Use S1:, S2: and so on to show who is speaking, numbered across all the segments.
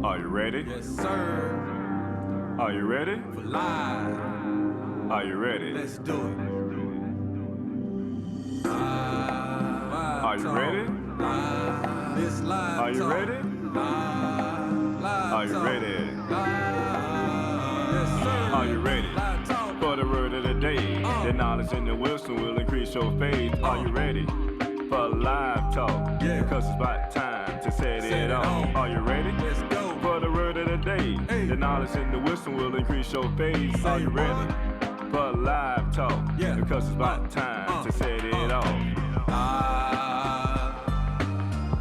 S1: Are you ready?
S2: Yes, sir.
S1: Are you ready?
S2: For live.
S1: Are you ready?
S2: Let's do it.
S1: Are you ready?
S2: This live
S1: Are you
S2: talk.
S1: ready?
S2: Live
S1: Are you
S2: talk.
S1: ready?
S2: Yes, sir.
S1: Are you ready?
S2: Live talk.
S1: For the word of the day, the knowledge and the wisdom will increase your faith. Are you ready? For live talk,
S2: Yeah.
S1: because it's about time to set it off. Are you ready?
S2: Let's go.
S1: For the word of the day, the knowledge and the wisdom will increase your faith. Are you ready? For live talk,
S2: Yeah.
S1: because it's about time to set it off.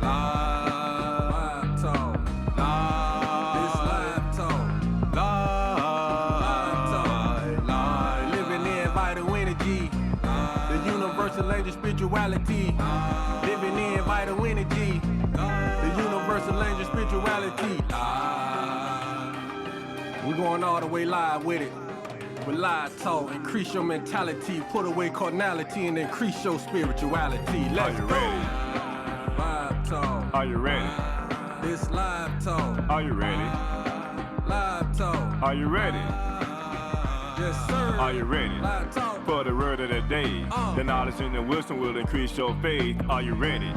S2: Live talk. This live talk. Live talk. Living in vital energy. The universal language spirituality. Living in vital energy. The universal language spirituality. We're going all the way live with it. With live talk, increase your mentality, put away carnality, and increase your spirituality. Let's
S1: Are you
S2: go.
S1: ready?
S2: Live talk.
S1: Are you ready?
S2: This live talk.
S1: Are you ready?
S2: Live talk.
S1: Are you ready?
S2: Yes, sir.
S1: Are you ready?
S2: Live talk.
S1: For the word of the day, the knowledge and the wisdom will increase your faith. Are you ready?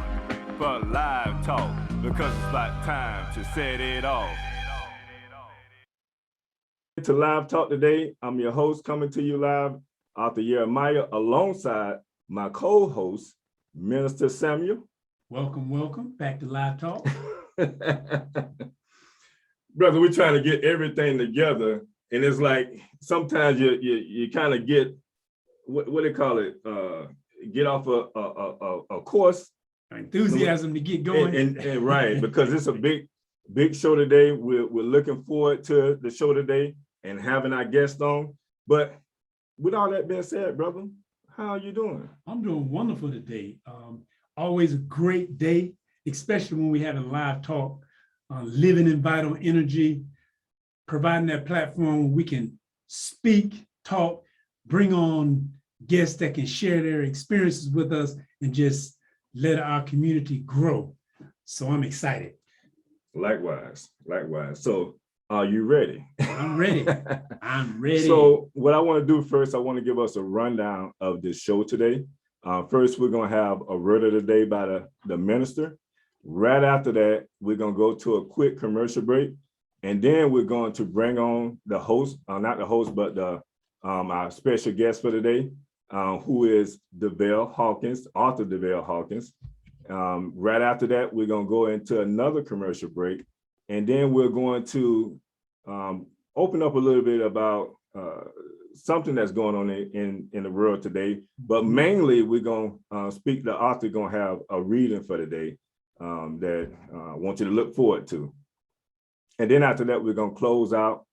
S1: For live talk, because it's about time to set it off. To Live Talk today, I'm your host coming to you live, Author Jeremiah, alongside my co-host, Minister Samuel.
S3: Welcome back to Live Talk.
S1: Brother, we're trying to get everything together, and it's like sometimes you kind of get what do they call it? Get off a course.
S3: Enthusiasm to get going.
S1: And right, because it's a big show today. We're looking forward to the show today and having our guest on. But with all that being said, brother, how are you doing?
S3: I'm doing wonderful today. Always a great day, especially when we have a live talk, living in vital energy, providing that platform where we can speak, talk, bring on guests that can share their experiences with us and just let our community grow. So I'm excited.
S1: Likewise. So are you ready?
S3: I'm ready. I'm ready.
S1: So what I want to do first, I want to give us a rundown of this show today. First, we're going to have a word of the day by the minister. Right after that, we're going to go to a quick commercial break. And then we're going to bring on the host, not the host, but our special guest for today, who is Devell Hawkins, Author Devell Hawkins. Right after that, we're going to go into another commercial break. And then we're going to open up a little bit about something that's going on in the world today. But mainly, we're going to speak, the author going to have a reading for today that I want you to look forward to. And then after that, we're going to close out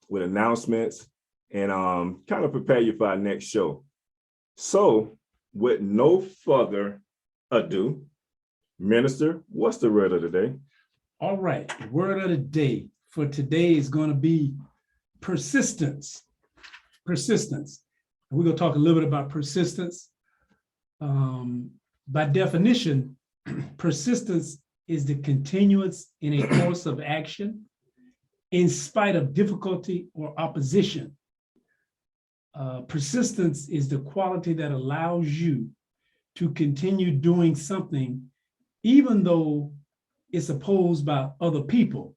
S1: with announcements and kind of prepare you for our next show. So with no further ado, Minister, what's the word of the day?
S3: All right, the word of the day for today is going to be persistence. Persistence. We're going to talk a little bit about persistence. By definition, persistence is the continuance in a course of action in spite of difficulty or opposition. Persistence is the quality that allows you to continue doing something even though it's opposed by other people.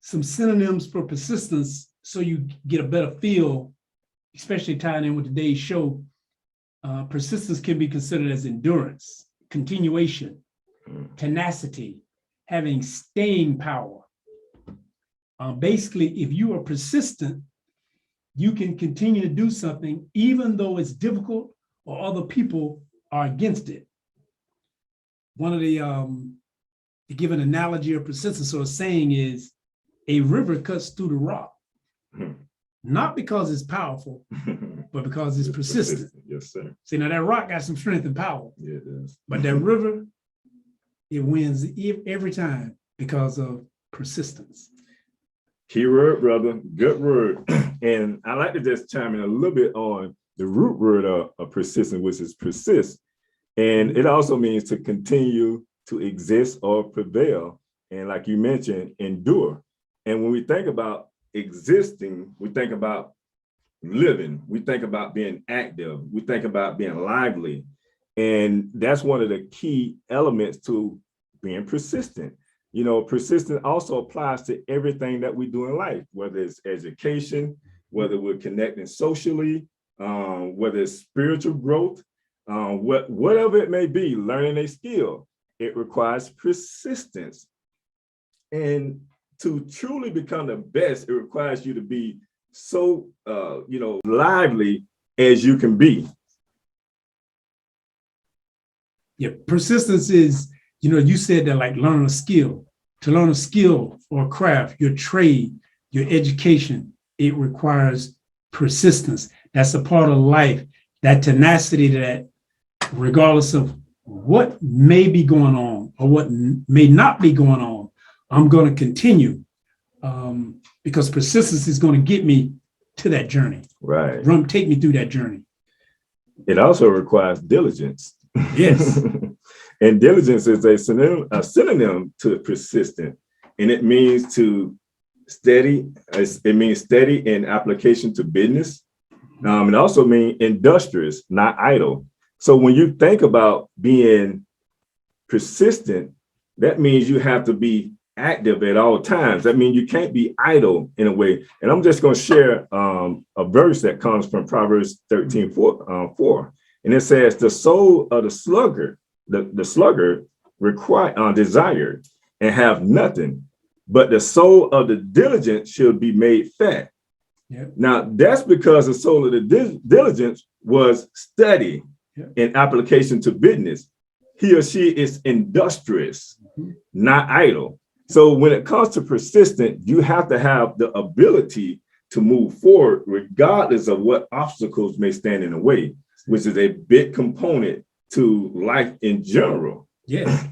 S3: Some synonyms for persistence so you get a better feel, especially tying in with today's show. Persistence can be considered as endurance, continuation, tenacity, having staying power. Basically, if you are persistent, you can continue to do something even though it's difficult or other people are against it. One of the, to give an analogy of persistence or a saying is, a river cuts through the rock, not because it's powerful, but because it's persistent.
S1: Yes, sir.
S3: See, now that rock got some strength and power.
S1: Yeah, it is.
S3: But that river, it wins every time because of persistence.
S1: Key word, brother. Good word. And I like to just chime in a little bit on the root word of persistence, which is persist. And it also means to continue to exist or prevail and like you mentioned, endure. And when we think about existing, we think about living, we think about being active, we think about being lively. And that's one of the key elements to being persistent. You know, persistent also applies to everything that we do in life, whether it's education, whether we're connecting socially, whether it's spiritual growth, whatever it may be, learning a skill, it requires persistence. And to truly become the best, it requires you to be so, lively as you can be.
S3: Yeah, persistence is, you said that, like learning a skill. To learn a skill or a craft, your trade, your education, it requires persistence. That's a part of life, that tenacity that regardless of what may be going on or what may not be going on, I'm going to continue because persistence is going to get me to that journey.
S1: Right.
S3: Take me through that journey.
S1: It also requires diligence.
S3: Yes.
S1: And diligence is a synonym to persistent. And it means to steady. It means steady in application to business. It also means industrious, not idle. So when you think about being persistent, that means you have to be active at all times. That means you can't be idle in a way. And I'm just going to share a verse that comes from Proverbs 13:4. And it says, the soul of the sluggard, the sluggard desire and have nothing, but the soul of the diligent should be made fat. Yep. Now, that's because the soul of the diligence was steady in application to business. He or she is industrious, not idle. So when it comes to persistent, you have to have the ability to move forward regardless of what obstacles may stand in the way, which is a big component to life in general.
S3: Yes,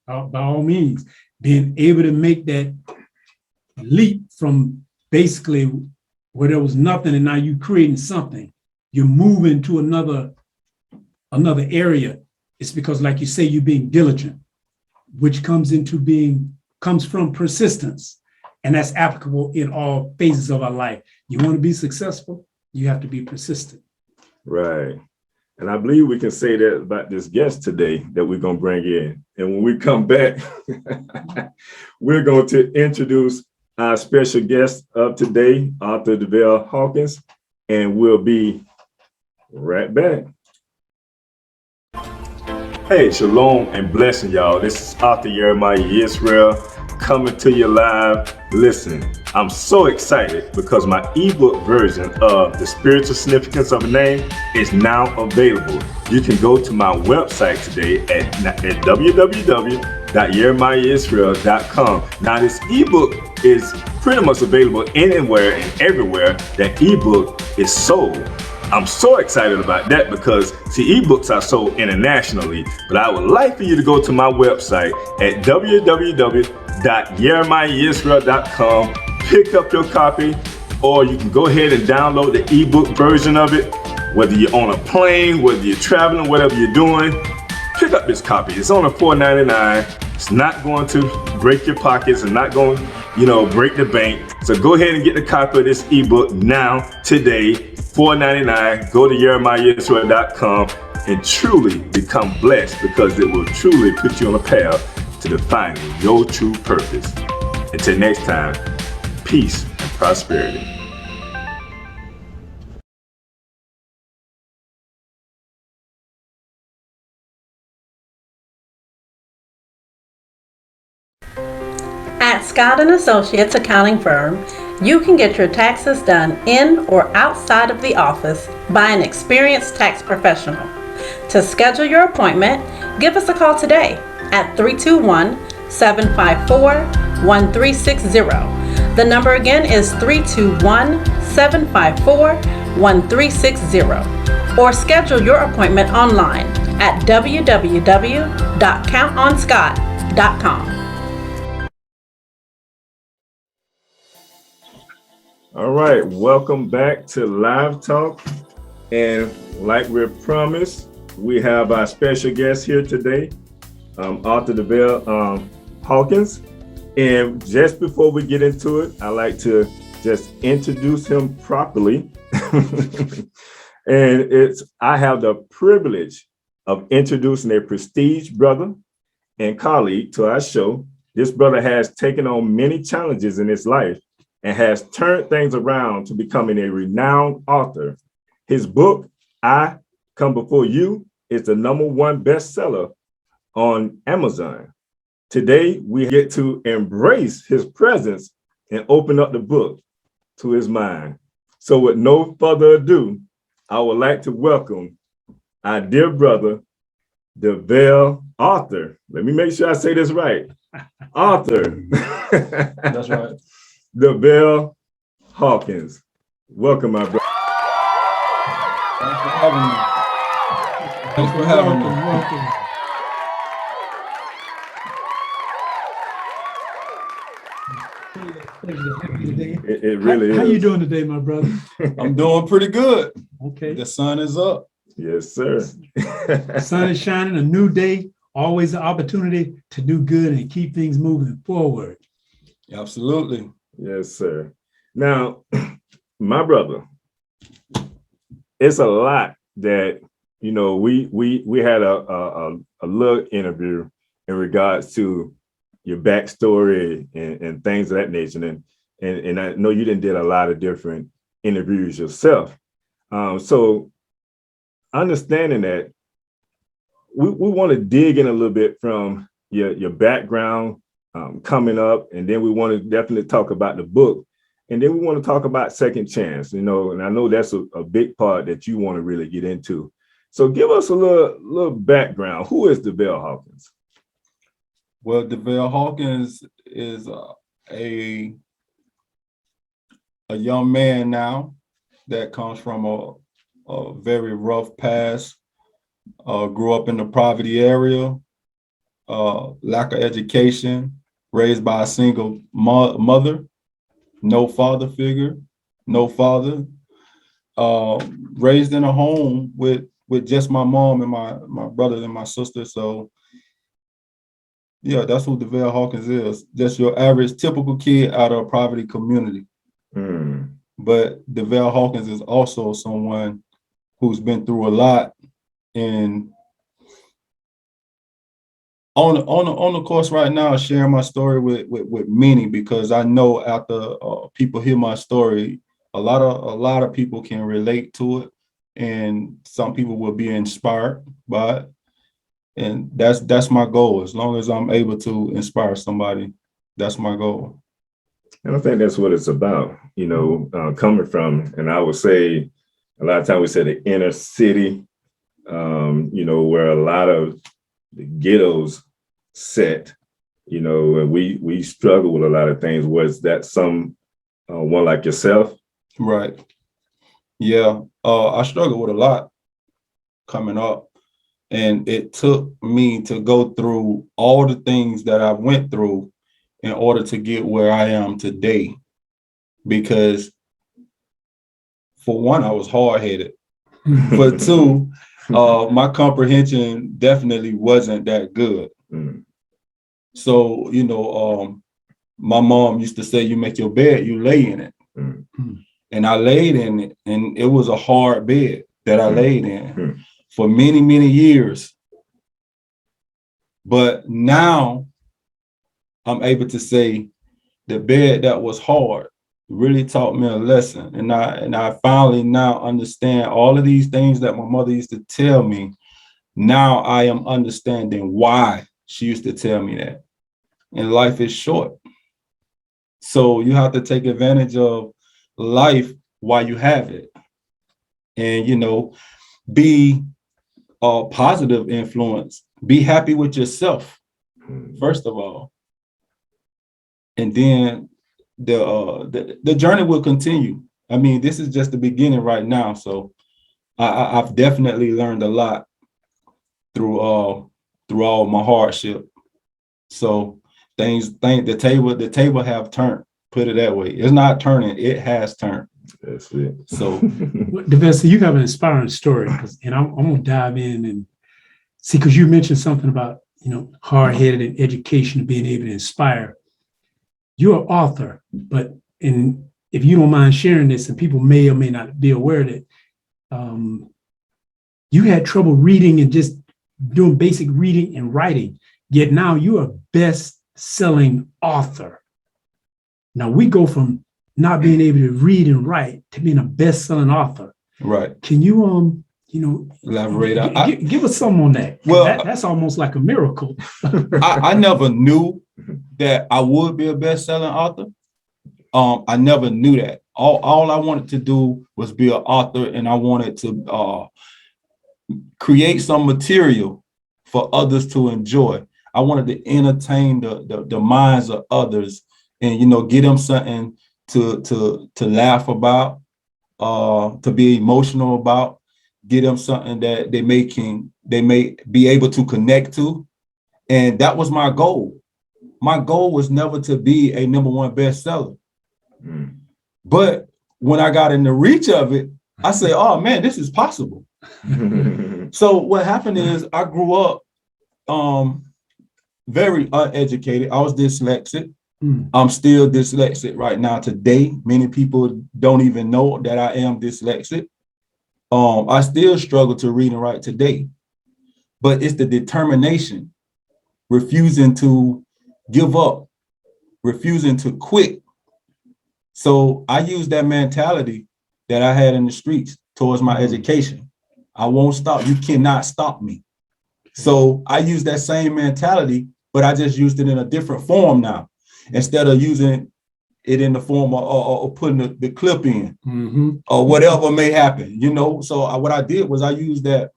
S3: by all means, being able to make that leap from basically where there was nothing and now you're creating something, you're moving to another area. It's because, like you say, you're being diligent, which comes from persistence. And that's applicable in all phases of our life. You want to be successful, you have to be persistent.
S1: Right. And I believe we can say that about this guest today that we're going to bring in. And when we come back, we're going to introduce our special guest of today, Author Devell Hawkins, and we'll be right back. Hey, shalom and blessing, y'all. This is Author Israel coming to you live. Listen, I'm so excited because my ebook version of The Spiritual Significance of a Name is now available. You can go to my website today at www.yeremiahisrael.com. Now, this ebook is pretty much available anywhere and everywhere that ebook is sold. I'm so excited about that because, see, ebooks are sold internationally, but I would like for you to go to my website at www.yeremiahisrael.com, pick up your copy, or you can go ahead and download the ebook version of it. Whether you're on a plane, whether you're traveling, whatever you're doing, pick up this copy. It's only $4.99. It's not going to break your pockets and not going, break the bank. So go ahead and get the copy of this ebook now, today, $4.99. Go to yeremiahisrael.com and truly become blessed, because it will truly put you on a path to defining your true purpose. Until next time, peace and prosperity.
S4: At Scott & Associates accounting firm, you can get your taxes done in or outside of the office by an experienced tax professional. To schedule your appointment, give us a call today at 321-754-1360. The number again is 321-754-1360. Or schedule your appointment online at www.countonscott.com.
S1: All right, welcome back to Live Talk. And like we promised, we have our special guest here today, Author Devell Hawkins. And just before we get into it, I like to just introduce him properly. And I have the privilege of introducing a prestige brother and colleague to our show. This brother has taken on many challenges in his life and has turned things around to becoming a renowned author. His book, I Come Before You, is the #1 bestseller on Amazon. Today, we get to embrace his presence and open up the book to his mind. So with no further ado, I would like to welcome our dear brother, Devel, author. Let me make sure I say this right. Author.
S5: That's right.
S1: Devel Hawkins. Welcome, my brother.
S5: Thanks for having me. Thanks for having me.
S3: Welcome. Pleasure to have you today.
S1: It really
S3: How
S1: is.
S3: you doing today, my brother?
S5: I'm doing pretty good.
S3: Okay.
S5: The sun is up.
S1: Yes, sir.
S3: The sun is shining, a new day, always an opportunity to do good and keep things moving forward.
S5: Absolutely.
S1: Yes, sir. Now, my brother, it's a lot that, you know, we had a little interview in regards to your backstory and things of that nature. And I know you did a lot of different interviews yourself. So understanding that, we want to dig in a little bit from your background coming up, and then we want to definitely talk about the book, and then we want to talk about Second Chance, you know, and I know that's a big part that you want to really get into. So give us a little background. Who is Devel Hawkins?
S5: Well, Devel Hawkins is a young man now that comes from a very rough past, grew up in the poverty area, lack of education, raised by a single mother, no father figure, no father, raised in a home with just my mom and my brother and my sister. So yeah, that's who Devel Hawkins is. Just your average typical kid out of a poverty community. But Devel Hawkins is also someone who's been through a lot, and on the course right now, sharing my story with many, because I know after people hear my story, a lot of people can relate to it, and some people will be inspired by it. And that's my goal. As long as I'm able to inspire somebody, that's my goal.
S1: And I think that's what it's about, you know, coming from, and I would say a lot of times we say the inner city, you know, where a lot of the ghettos set, you know, and we struggle with a lot of things. Was that one like yourself?
S5: Right. Yeah. I struggled with a lot coming up, and it took me to go through all the things that I went through in order to get where I am today. Because for one, I was hard-headed. For two, my comprehension definitely wasn't that good. So, you know, my mom used to say, you make your bed, you lay in it. And I laid in it, and it was a hard bed that I laid in for many, many years. But now I'm able to say the bed that was hard really taught me a lesson. And I finally now understand all of these things that my mother used to tell me. Now I am understanding why she used to tell me that. And life is short. So you have to take advantage of life while you have it. And, you know, be a positive influence. Be happy with yourself, first of all. And then the journey will continue. I mean, this is just the beginning right now. So I've definitely learned a lot through all my hardship. So the table have turned, put it that way. It's not turning, it has turned.
S1: That's it.
S5: So
S3: Devel, so you have an inspiring story, and I'm gonna dive in and see, because you mentioned something about, you know, hard-headed and education, being able to inspire. you're an author, but if you don't mind sharing this, and people may or may not be aware of it, you had trouble reading and just doing basic reading and writing, yet now you're a best-selling author. Now we go from not being able to read and write to being a best-selling author.
S5: Right.
S3: Can you,
S5: Elaborate.
S3: Give us some on that.
S5: Well,
S3: that's almost like a miracle.
S5: I never knew that I would be a best-selling author. I never knew that. All I wanted to do was be an author, and I wanted to create some material for others to enjoy. I wanted to entertain the minds of others, and get them something to laugh about, to be emotional about, get them something that they may be able to connect to. And that was my goal. My goal was never to be a #1 bestseller. But when I got in the reach of it, I say, oh man, this is possible. So what happened is I grew up very uneducated. I was dyslexic. I'm still dyslexic right now today. Many people don't even know that I am dyslexic. I still struggle to read and write today, but it's the determination, refusing to give up, refusing to quit. So I use that mentality that I had in the streets towards my education. I won't stop. You cannot stop me. So I use that same mentality, but I just used it in a different form now. Instead of using it in the form of putting the clip in or whatever may happen, So what I did was I used that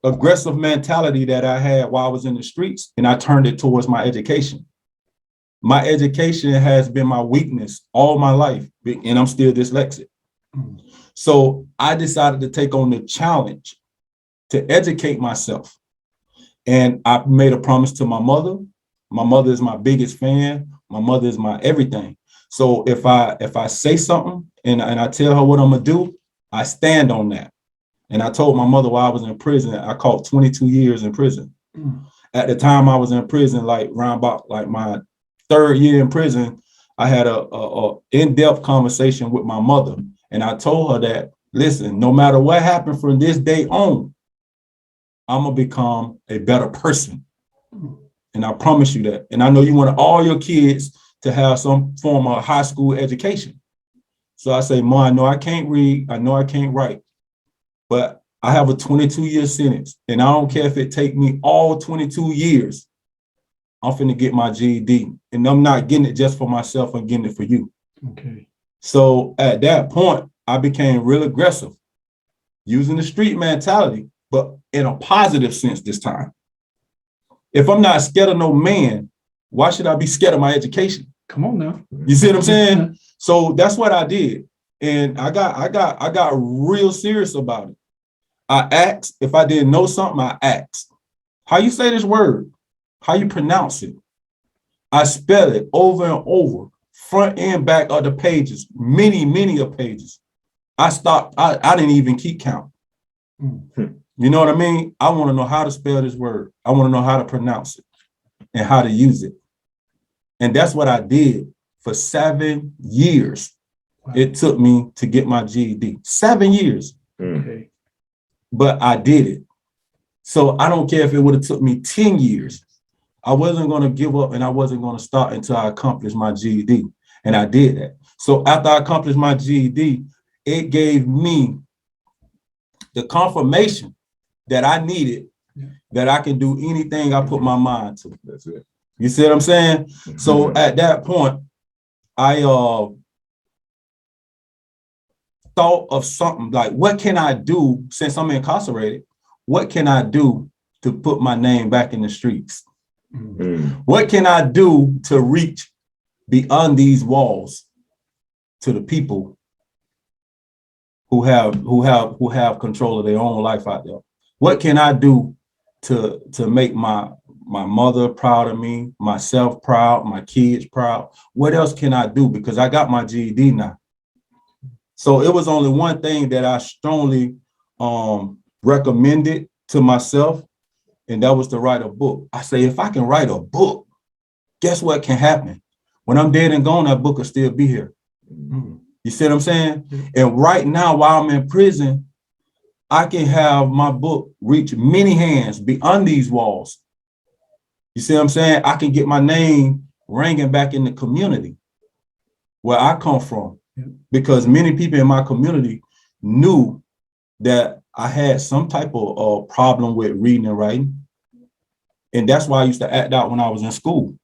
S5: aggressive mentality that I had while I was in the streets, and I turned it towards my education. My education has been my weakness all my life, and I'm still dyslexic. So I decided to take on the challenge to educate myself. And I made a promise to my mother. My mother is my biggest fan. My mother is my everything. So if I say something and I tell her what I'm gonna do, I stand on that. And I told my mother while I was in prison, I caught 22 years in prison. At the time I was in prison, around about my 3rd year in prison, I had a in-depth conversation with my mother. And I told her that, listen, no matter what happened from this day on, I'm gonna become a better person. And I promise you that. And I know you want all your kids to have some form of high school education. So I say, Ma, I know I can't read, I know I can't write, but I have a 22-year sentence. And I don't care if it take me all 22 years, I'm finna get my GED. And I'm not getting it just for myself, I'm getting it for you.
S3: Okay.
S5: So at that point, I became real aggressive, using the street mentality, but in a positive sense this time. If I'm not scared of no man, why should I be scared of my education?
S3: Come on now.
S5: You see what I'm saying? So that's what I did. And I got real serious about it. I asked, if I didn't know something, I asked, how you say this word? How you pronounce it? I spell it over and over, front and back of the pages, many of pages. I stopped, I didn't even keep count. You know what I mean? I want to know how to spell this word. I want to know how to pronounce it and how to use it. And that's what I did for 7 years. Wow. It took me to get my GED, 7 years.
S3: Okay.
S5: But I did it. So I don't care if it would have took me 10 years. I wasn't going to give up, and I wasn't going to start until I accomplished my GED. And I did that. So after I accomplished my GED, it gave me the confirmation that I needed, that I can do anything I put my mind to.
S1: That's it.
S5: You see what I'm saying? So at that point, I thought of something like, what can I do since I'm incarcerated? What can I do to put my name back in the streets? What can I do to reach beyond these walls to the people who have control of their own life out there? What can I do to make my mother proud of me, myself proud, my kids proud? What else can I do? Because I got my GED now. So it was only one thing that I strongly recommended to myself, and that was to write a book. I say, if I can write a book, guess what can happen? When I'm dead and gone, that book will still be here. You see what I'm saying? And right now, while I'm in prison, I can have my book reach many hands beyond these walls. You see what I'm saying? I can get my name ringing back in the community where I come from, because many people in my community knew that I had some type of problem with reading and writing. And that's why I used to act out when I was in school.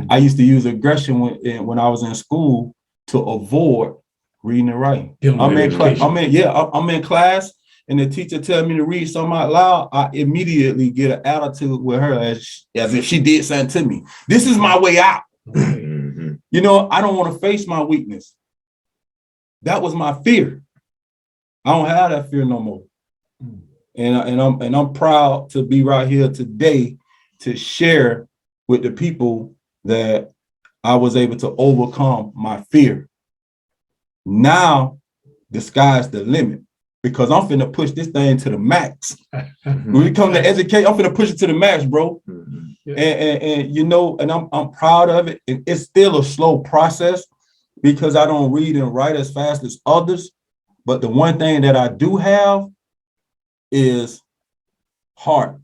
S5: I used to use aggression when I was in school to avoid reading and writing. I'm in class and the teacher tell me to read something out loud. I immediately get an attitude with her as if she did something to me. This is my way out. You know, I don't want to face my weakness. That was my fear. I don't have that fear no more. And I'm proud to be right here today to share with the people that I was able to overcome my fear. Now the sky's the limit, because I'm finna push this thing to the max. When we come to educate, I'm finna push it to the max, bro. And you know, and I'm proud of it. It's still a slow process because I don't read and write as fast as others. But the one thing that I do have is heart.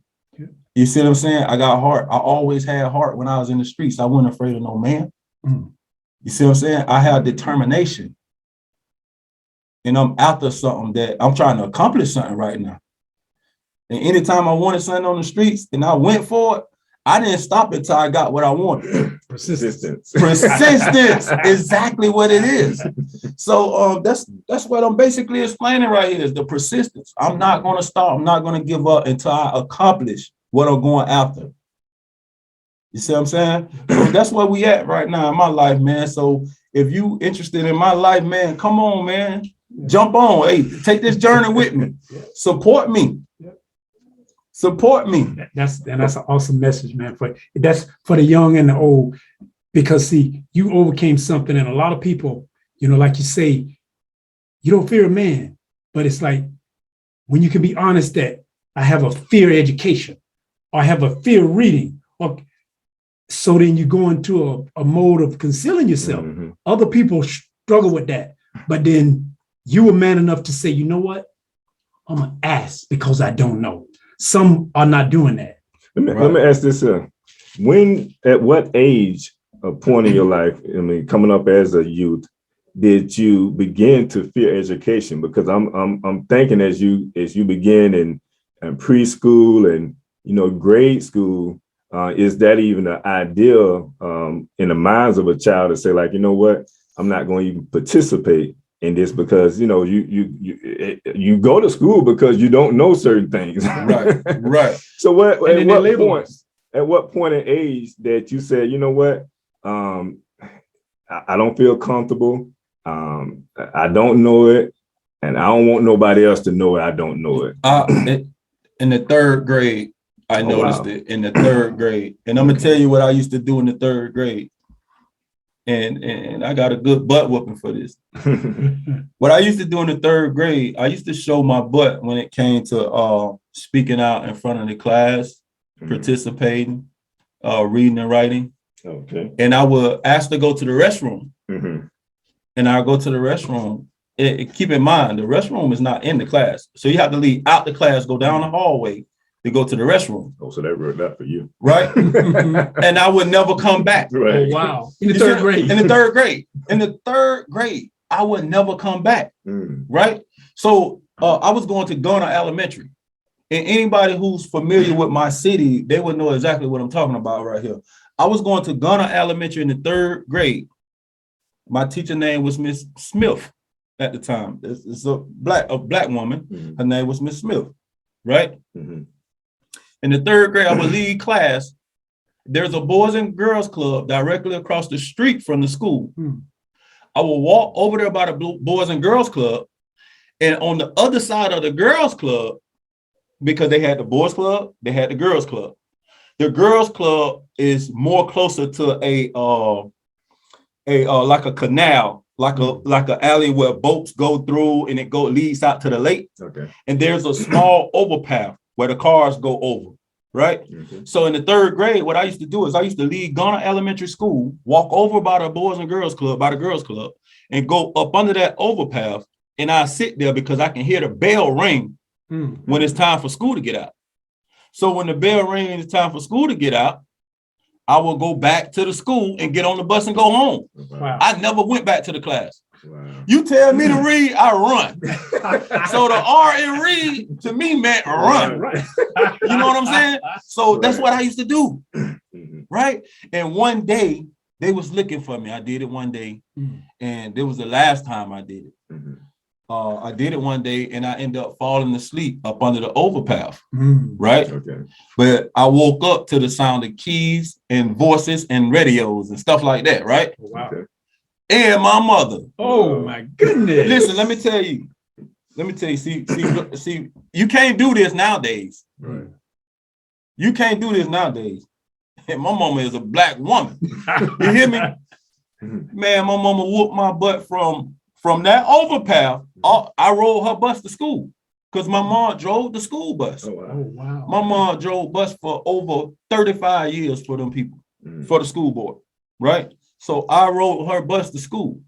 S5: You see what I'm saying? I got heart. I always had heart when I was in the streets. I wasn't afraid of no man. You see what I'm saying? I have determination. And I'm after something that I'm trying to accomplish something right now. And anytime I wanted something on the streets and I went for it, I didn't stop until I got what I wanted.
S1: Persistence.
S5: Persistence, exactly what it is. So that's what I'm basically explaining right here is the persistence. I'm not going to stop. I'm not going to give up until I accomplish what I'm going after. You see what I'm saying? So that's where we at right now in my life, man. So if you interested in my life, man, come on, man. Jump on. Hey, take this journey with me. Support me. Support me.
S3: That's an awesome message, man. That's for the young and the old, because see, you overcame something, and a lot of people, you know, like you say, you don't fear a man, but it's like when you can be honest that I have a fear of education, or I have a fear of reading, or so then you go into a mode of concealing yourself. Other people struggle with that, but then you were man enough to say, you know what? I'm gonna ask because I don't know. Some are not doing that.
S1: Let me ask this: at what age, a point in your life, I mean, coming up as a youth, did you begin to fear education? Because I'm thinking as you begin in preschool and grade school, is that even an ideal in the minds of a child to say, like, you know what, I'm not going to even participate in this because you go to school because you don't know certain things.
S5: Right.
S1: So at what point in age that you said, you know what, I don't feel comfortable, I don't know it, and I don't want nobody else to know it, I don't know it.
S5: In the third grade, I noticed it in the third grade. And I'm gonna tell you what I used to do in the third grade. And I got a good butt whooping for this. What I used to do in the third grade, I used to show my butt when it came to speaking out in front of the class, participating, reading and writing.
S1: Okay.
S5: And I would ask to go to the restroom. And I'll go to the restroom. Keep in mind, the restroom is not in the class. So you have to leave out the class, go down the hallway to go to the restroom.
S1: Oh, so that worked out for you.
S5: Right? And I would never come back.
S1: Right.
S3: Oh, wow. In the third grade.
S5: In the third grade, I would never come back. Right? So I was going to Gunner Elementary. And anybody who's familiar with my city, they would know exactly what I'm talking about right here. I was going to Gunner Elementary in the third grade. My teacher name was Miss Smith at the time. It's a black woman. Her name was Miss Smith. Right? In the third grade, I would lead class. There's a Boys and Girls Club directly across the street from the school. I will walk over there by the Boys and Girls Club, and on the other side of the Girls Club, because they had the Boys Club, they had the Girls Club. The Girls Club is more closer to a like a canal, like an alley where boats go through, and it leads out to the lake.
S1: Okay.
S5: And there's a small overpath where the cars go over. right?
S1: Okay.
S5: So in the 3rd grade, what I used to do is I used to leave Ghana Elementary School, walk over by the Boys and Girls Club, and go up under that overpath, and I sit there because I can hear the bell ring when it's time for school to get out. So when the bell rings and it's time for school to get out, I will go back to the school and get on the bus and go home.
S3: Wow.
S5: I never went back to the class.
S1: Wow.
S5: You tell me to read, I run. So the R in read to me meant run.
S3: Right.
S5: You know what I'm saying? So that's
S1: Right.
S5: what I used to do,
S1: Mhm.
S5: right? And one day they was looking for me. I did it one day, and it was the last time I did it.
S1: Mhm.
S5: I did it one day, and I ended up falling asleep up under the overpath, right?
S1: Okay.
S5: But I woke up to the sound of keys and voices and radios and stuff like that, right?
S3: Wow.
S1: Okay.
S5: And my mother.
S3: Oh my goodness.
S5: Listen, let me tell you. See, you can't do this nowadays.
S1: Right.
S5: You can't do this nowadays. And my mama is a black woman. You hear me? Man, my mama whooped my butt from that overpath. I rode her bus to school because my mom drove the school bus.
S1: Oh,
S3: Oh
S1: wow.
S3: wow.
S5: My mom drove bus for over 35 years for them people, for the school board, right? So I rode her bus to school.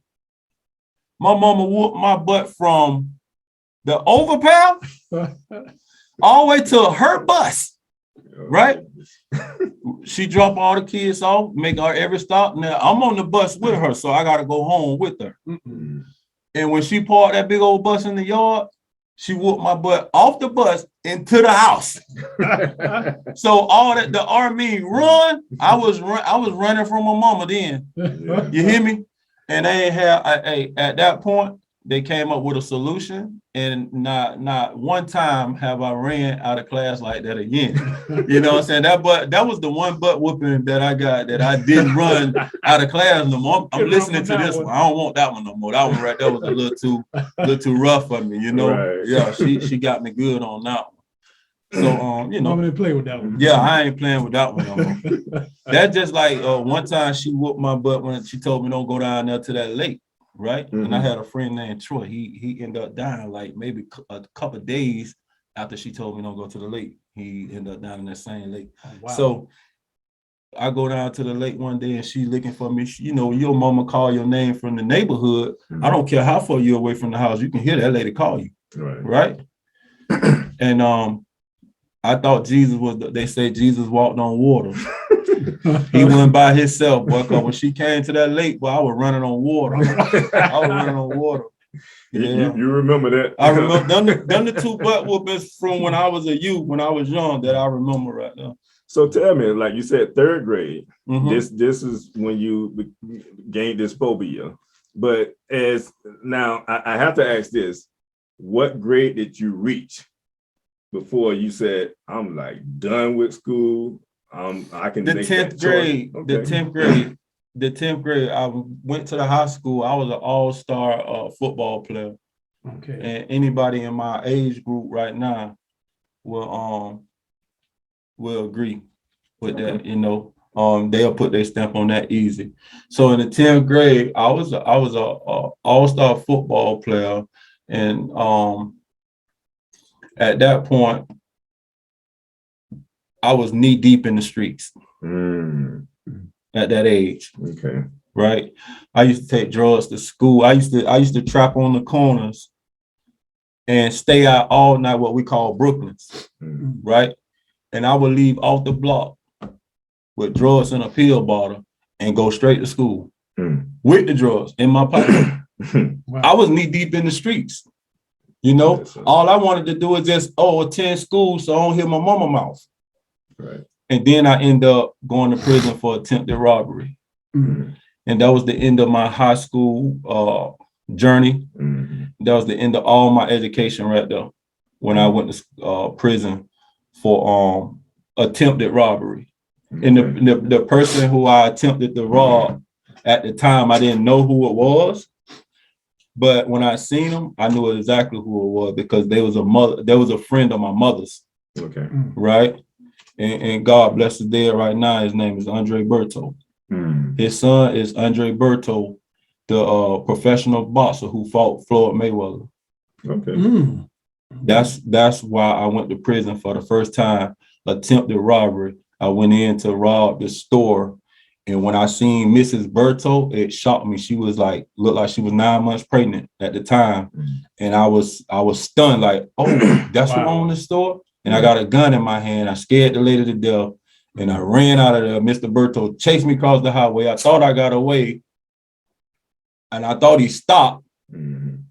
S5: My mama whooped my butt from the overpath all the way to her bus, right? She dropped all the kids off, make her every stop. Now I'm on the bus with her, so I got to go home with her. And when she parked that big old bus in the yard, she whooped my butt off the bus into the house. So all that the army run, I was running from my mama then.
S1: Yeah.
S5: You hear me? And they had at that point they came up with a solution, and not one time have I ran out of class like that again. You know what I'm saying? That was the one butt whooping that I got that I didn't run out of class no more. I'm listening to this one. I don't want that one no more. That one right there was a little too rough for me, you know.
S1: Right.
S5: Yeah, she got me good on that one. So you know,
S3: Mama didn't play with that one.
S5: yeah, I ain't playing with that one no more. That's just like one time she whooped my butt when she told me don't go down there to that lake, right? And I had a friend named Troy. He ended up dying like maybe a couple of days after she told me don't go to the lake. He ended up down in that same lake.
S3: Oh, wow.
S5: So I go down to the lake one day and she looking for me. You know, your mama call your name from the neighborhood. I don't care how far you're away from the house. You can hear that lady call you, right? And I thought Jesus was, they say Jesus walked on water. He went by himself, boy, because when she came to that lake, boy, I was running on water. Yeah.
S1: You remember that?
S5: I remember them the two butt whoopings from when I was a youth, when I was young, that I remember right now.
S1: So tell me, like you said, 3rd grade,
S5: Mhm.
S1: this is when you gained this phobia. But as now, I have to ask this, what grade did you reach before you said, I'm like done with school? I can
S5: The
S1: make
S5: 10th
S1: that
S5: grade,
S1: choice.
S5: the
S1: Okay.
S5: 10th grade, the 10th grade, I went to the high school. I was an all-star football player.
S3: Okay.
S5: And anybody in my age group right now will agree with that, you know. They'll put their stamp on that easy. So in the 10th grade, I was a all-star football player. And at that point, I was knee deep in the streets at that age.
S1: Okay.
S5: Right. I used to take drugs to school. I used to trap on the corners and stay out all night, what we call Brooklyn's, right? And I would leave off the block with drugs in a pill bottle and go straight to school with the drugs in my pocket.
S3: Wow.
S5: I was knee deep in the streets. You know,
S1: Yes, sir.
S5: all I wanted to do is just attend school so I don't hear my mama mouth.
S1: Right.
S5: And then I end up going to prison for attempted robbery. And that was the end of my high school journey. That was the end of all my education right there when I went to prison for attempted robbery. And the person who I attempted to rob at the time, I didn't know who it was. But when I seen him, I knew exactly who it was because there was a friend of my mother's.
S1: Okay.
S5: Right. And God bless his dead right now. His name is Andre Berto. His son is Andre Berto, the professional boxer who fought Floyd Mayweather.
S1: Okay.
S5: That's why I went to prison for the first time attempted robbery. I went in to rob the store. And when I seen Mrs. Berto, it shocked me. She was like, looked like she was 9 months pregnant at the time. And I was stunned, like, oh, that's who owned the store? And I got a gun in my hand. I scared the lady to death. And I ran out of there. Mr. Berto chased me across the highway. I thought I got away. And I thought he stopped,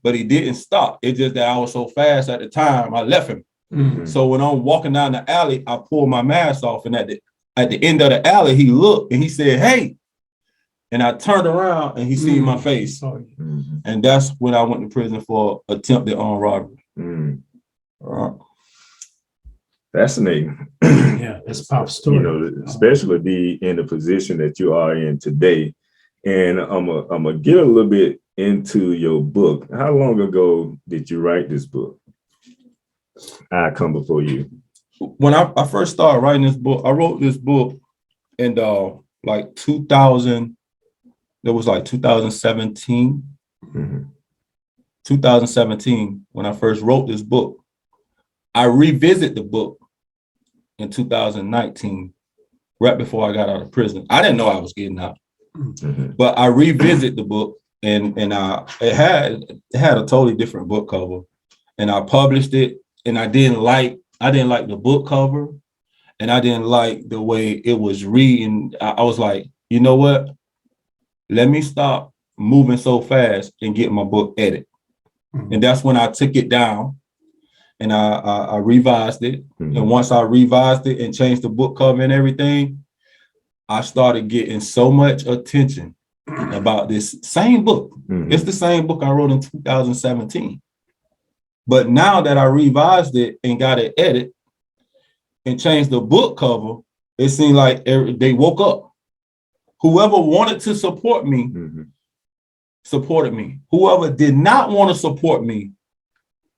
S5: but he didn't stop. It's just that I was so fast at the time, I left him. So when I'm walking down the alley, I pulled my mask off. And at the end of the alley, he looked and he said, hey. And I turned around and he seen my face. And that's when I went to prison for attempted armed robbery.
S1: Fascinating.
S3: Yeah, that's a powerful story.
S1: You know, especially be in the position that you are in today. And I'm gonna get a little bit into your book. How long ago did you write this book? I Come Before You.
S5: When I first started writing this book, I wrote this book in like 2000. It was like 2017. 2017 when I first wrote this book. I revisit the book in 2019, right before I got out of prison. I didn't know I was getting out, but I revisit the book, and it had a totally different book cover, and I published it, and I didn't like the book cover, and I didn't like the way it was reading. I was like, you know what? Let me stop moving so fast and get my book edited. And that's when I took it down and I revised it. And once I revised it and changed the book cover and everything, I started getting so much attention about this same book. It's the same book I wrote in 2017. But now that I revised it and got it edited and changed the book cover, it seemed like they woke up. Whoever wanted to support me, supported me. Whoever did not want to support me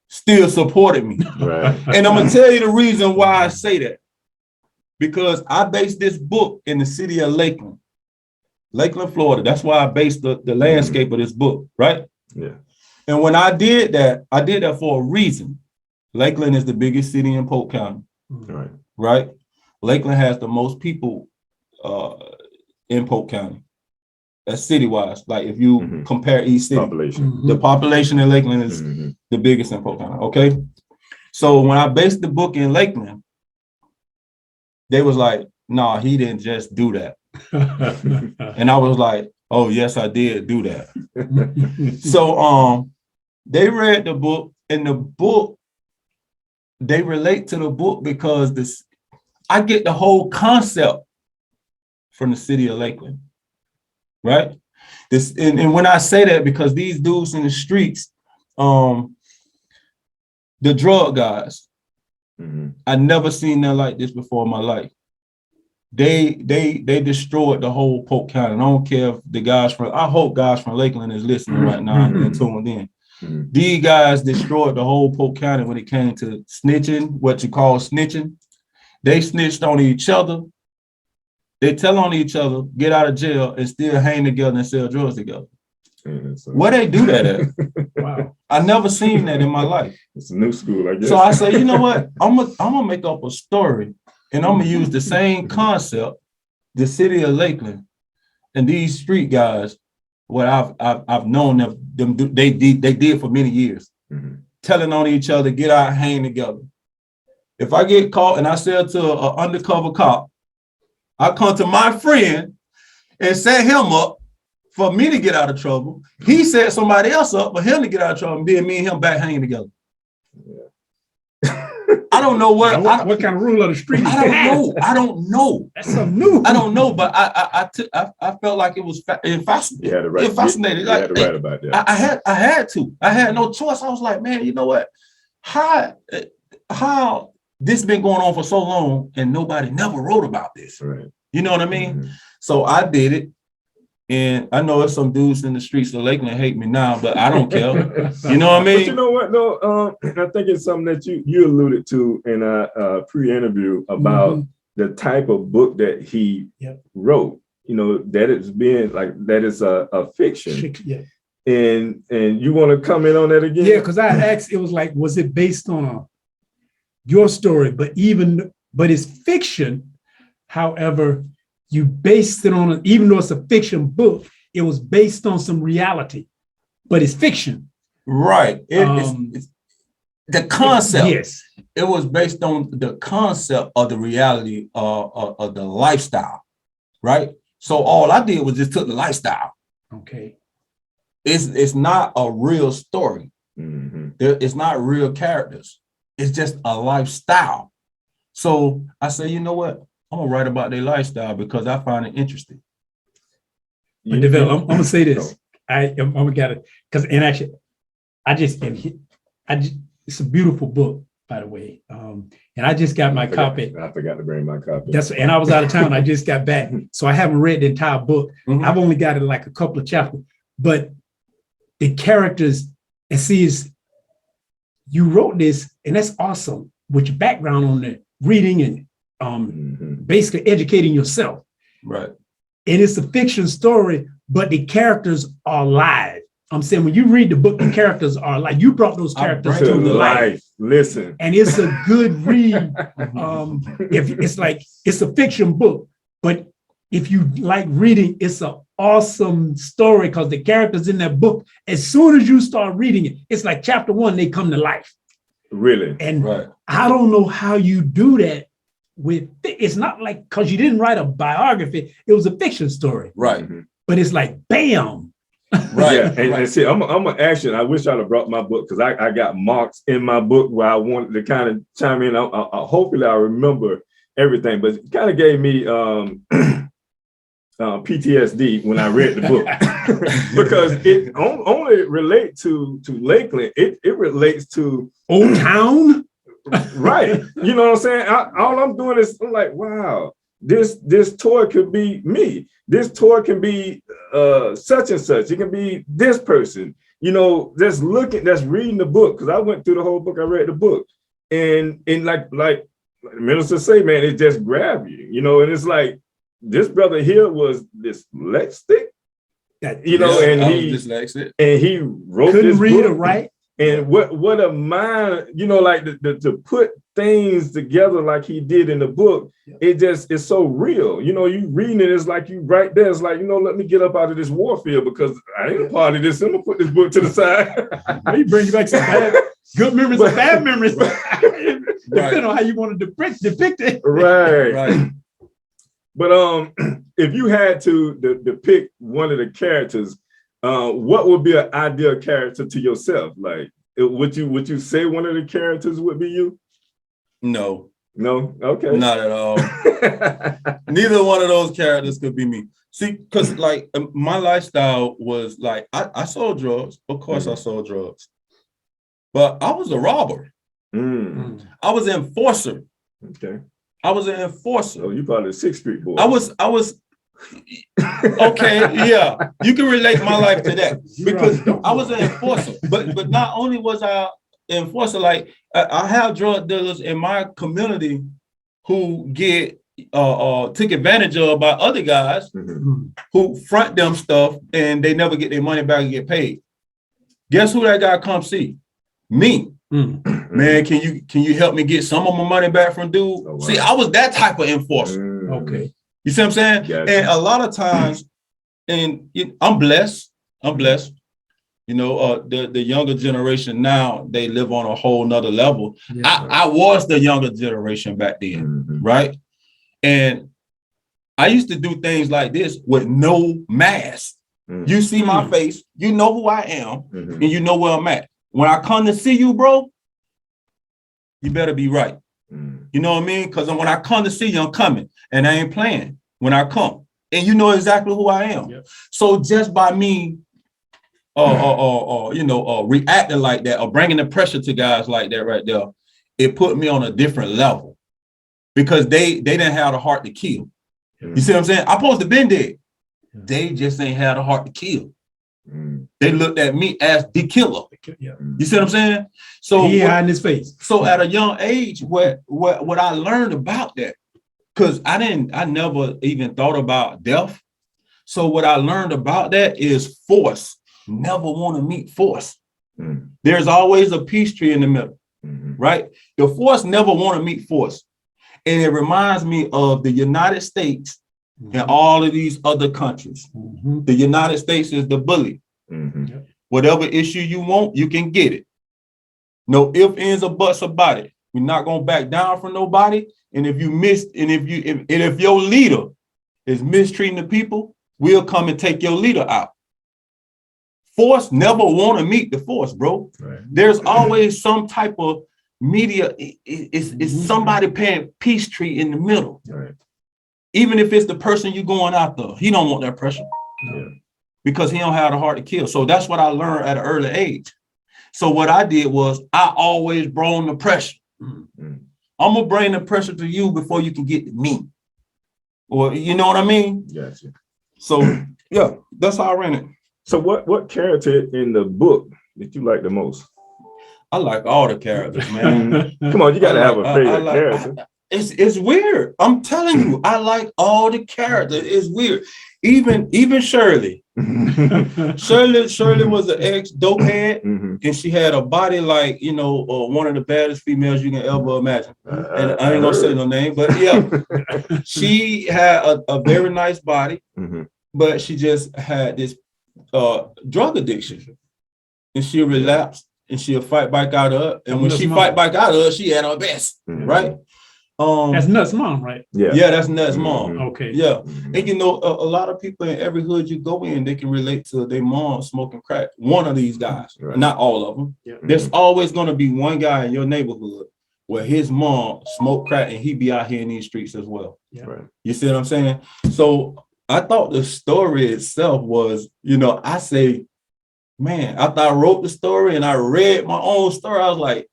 S5: still supported me.
S1: Right.
S5: And I'm going to tell you the reason why I say that. Because I based this book in the city of Lakeland, Florida. That's why I based the landscape of this book, right?
S1: Yeah.
S5: And when I did that for a reason. Lakeland is the biggest city in Polk County, right? Lakeland has the most people in Polk County. That's city-wise. Like if you compare each city, the population in Lakeland is the biggest in Polk County. Okay. So when I based the book in Lakeland, they was like, "Nah, he didn't just do that." And I was like, "Oh, yes, I did do that." So they read the book, and the book, they relate to the book because I get the whole concept from the city of Lakeland. Right. And when I say that, because these dudes in the streets, the drug guys, I never seen nothing like this before in my life. They destroyed the whole Polk County. And I don't care if I hope guys from Lakeland is listening right now and tuned in. These guys destroyed the whole Polk County when it came to snitching, what you call snitching. They snitched on each other. They tell on each other, get out of jail, and still hang together and sell drugs together. Where they do that at?
S3: Wow.
S5: I never seen that in my life.
S1: It's a new school, I guess.
S5: So I say, you know what? I'm gonna make up a story, and I'm gonna use the same concept, the city of Lakeland, and these street guys. What I've known them do, they did for many years, telling on each other, get out, hang together. If I get caught and I sell to an undercover cop, I come to my friend and set him up for me to get out of trouble. He set somebody else up for him to get out of trouble, and then me and him back hanging together. I don't know what
S3: kind of rule of the street.
S5: I don't know.
S3: That's something new.
S5: I don't know, but I felt like it was fascinating.
S1: You had to write,
S5: fascinating.
S1: You had to write about that.
S5: I had to. I had no choice. I was like, man, you know what? How this been going on for so long and nobody never wrote about this.
S1: Right.
S5: You know what I mean? So I did it. And I know there's some dudes in the streets of Lakeland hate me now, but I don't care. You know what I mean?
S1: But you know what, though? I think it's something that you alluded to in a pre-interview about the type of book that he wrote. You know, that it's been like, that is a fiction.
S3: Yeah.
S1: And you want to comment on that again?
S3: Yeah, because I asked, it was like, was it based on your story? But even but it's fiction. However, you based it on, even though it's a fiction book, it was based on some reality, but it's fiction.
S5: Right. It's the concept.
S3: Yes.
S5: It was based on the concept of the reality of the lifestyle, right? So all I did was just took the lifestyle.
S3: Okay.
S5: It's not a real story.
S1: Mm-hmm.
S5: It's not real characters. It's just a lifestyle. So I say, you know what? I'm gonna write about their lifestyle because I find it interesting.
S3: But Devel, I'm gonna say this. I'm gonna get it because, and actually, it's a beautiful book, by the way. And I just got my copy.
S1: I forgot to bring my copy.
S3: And I was out of town. I just got back, so I haven't read the entire book.
S5: Mhm.
S3: I've only got it like a couple of chapters, but the characters, and see, you wrote this, and that's awesome with your background on the reading and basically educating yourself.
S5: Right.
S3: And it's a fiction story, but the characters are alive. I'm saying when you read the book, the characters are like, you brought those characters to life.
S1: Listen.
S3: And it's a good read. If it's like, it's a fiction book, but if you like reading, it's an awesome story because the characters in that book, as soon as you start reading it, it's like chapter 1, they come to life.
S1: Really?
S3: And
S5: Right.
S3: I don't know how you do that with, it's not like, because you didn't write a biography, it was a fiction story.
S5: Right.
S1: Mm-hmm.
S3: But it's like, bam.
S5: Right.
S1: Yeah, and see, I'm an action. I wish I'd have brought my book because I got marks in my book where I wanted to kind of chime in. Hopefully I remember everything, but it kind of gave me PTSD when I read the book because it only relates to Lakeland. It relates to
S3: Old Town.
S1: Right. You know what I'm saying? All I'm doing is I'm like, wow, this toy could be me. This toy can be such and such. It can be this person. You know, that's reading the book because I went through the whole book. I read the book, and like the minister say, man, it just grabbed you. You know, and it's like this brother here was dyslexic. You know, and he wrote
S3: couldn't
S1: this
S3: read
S1: book.
S3: or write.
S1: And what a mind, you know, like to put things together like he did in the book, it's so real. You know, you reading it, it's like you right there. It's like, you know, let me get up out of this warfare because I ain't a part of this. I'm gonna put this book to the side.
S3: He brings back some good memories and bad memories.
S1: Right.
S3: Depending on how you want to depict it.
S1: Right.
S5: Right.
S1: But if you had to depict one of the characters, what would be an ideal character to yourself? Like, would you say one of the characters would be you?
S5: No.
S1: Okay.
S5: Not at all. Neither one of those characters could be me. See, because like my lifestyle was like, I sold drugs. Of course I sold drugs. But I was a robber. I was an enforcer.
S1: Okay.
S5: I was an enforcer.
S1: Oh, you probably 6th Street boy.
S5: I was okay, yeah. You can relate my life to that because I was an enforcer. But not only was I an enforcer, like I have drug dealers in my community who get took advantage of by other guys who front them stuff and they never get their money back and get paid. Guess who that guy come see? Me. Man, can you help me get some of my money back from dude? Oh, wow. See, I was that type of enforcer.
S3: Okay.
S5: You see what I'm saying? Gotcha. And a lot of times, and I'm blessed. You know, the younger generation now, they live on a whole nother level. Yeah. I was the younger generation back then, right? And I used to do things like this with no mask. You see my face, you know who I am, and you know where I'm at. When I come to see you, bro, you better be right. You know what I mean? Because when I come to see you, I'm coming, and I ain't playing when I come. And you know exactly who I am. Yep. So just by me, reacting like that or bringing the pressure to guys like that right there, it put me on a different level because they didn't have the heart to kill. You see what I'm saying? I'm supposed to been dead. They just ain't had the heart to kill. They looked at me as the killer. You see what I'm saying? So
S3: he hiding his face.
S5: So at a young age, what I learned about that, because I never even thought about death. So what I learned about that is force. Never want to meet force. There's always a peace tree in the middle, right? The force never want to meet force. And it reminds me of the United States and all of these other countries. The United States is the bully. Whatever issue you want, you can get it. No ifs, ands, or buts about it. We're not gonna back down from nobody. And if if your leader is mistreating the people, we'll come and take your leader out. Force never want to meet the force, bro. Right. There's always some type of media. It's somebody paying peace tree in the middle. Right. Even if it's the person you going after, he don't want that pressure. Yeah. Because he don't have the heart to kill. So that's what I learned at an early age. So what I did was I always brought the pressure. I'm gonna bring the pressure to you before you can get to me. Or you know what I mean? Gotcha. So yeah, that's how I ran it.
S1: So what character in the book did you like the most?
S5: I like all the characters, man.
S1: Come on, you gotta have a favorite character.
S5: It's weird. I'm telling you, I like all the characters. It's weird. Even Shirley. Shirley was an ex-dope head, and she had a body like, one of the baddest females you can ever imagine. And I ain't gonna say no name, but yeah, she had a very nice body, but she just had this drug addiction, and she relapsed, and she'll fight back out of it. And when she fight back out of it, she at her best, right?
S3: That's Nuts' mom, right?
S5: Yeah, that's Nuts' mom.
S3: Okay.
S5: Yeah. And a lot of people in every hood you go in, they can relate to their mom smoking crack. One of these guys, not all of them. Yeah. There's always going to be one guy in your neighborhood where his mom smoked crack and he be out here in these streets as well. Yeah. Right. You see what I'm saying? So I thought the story itself was, I say, man, after I wrote the story and I read my own story, I was like,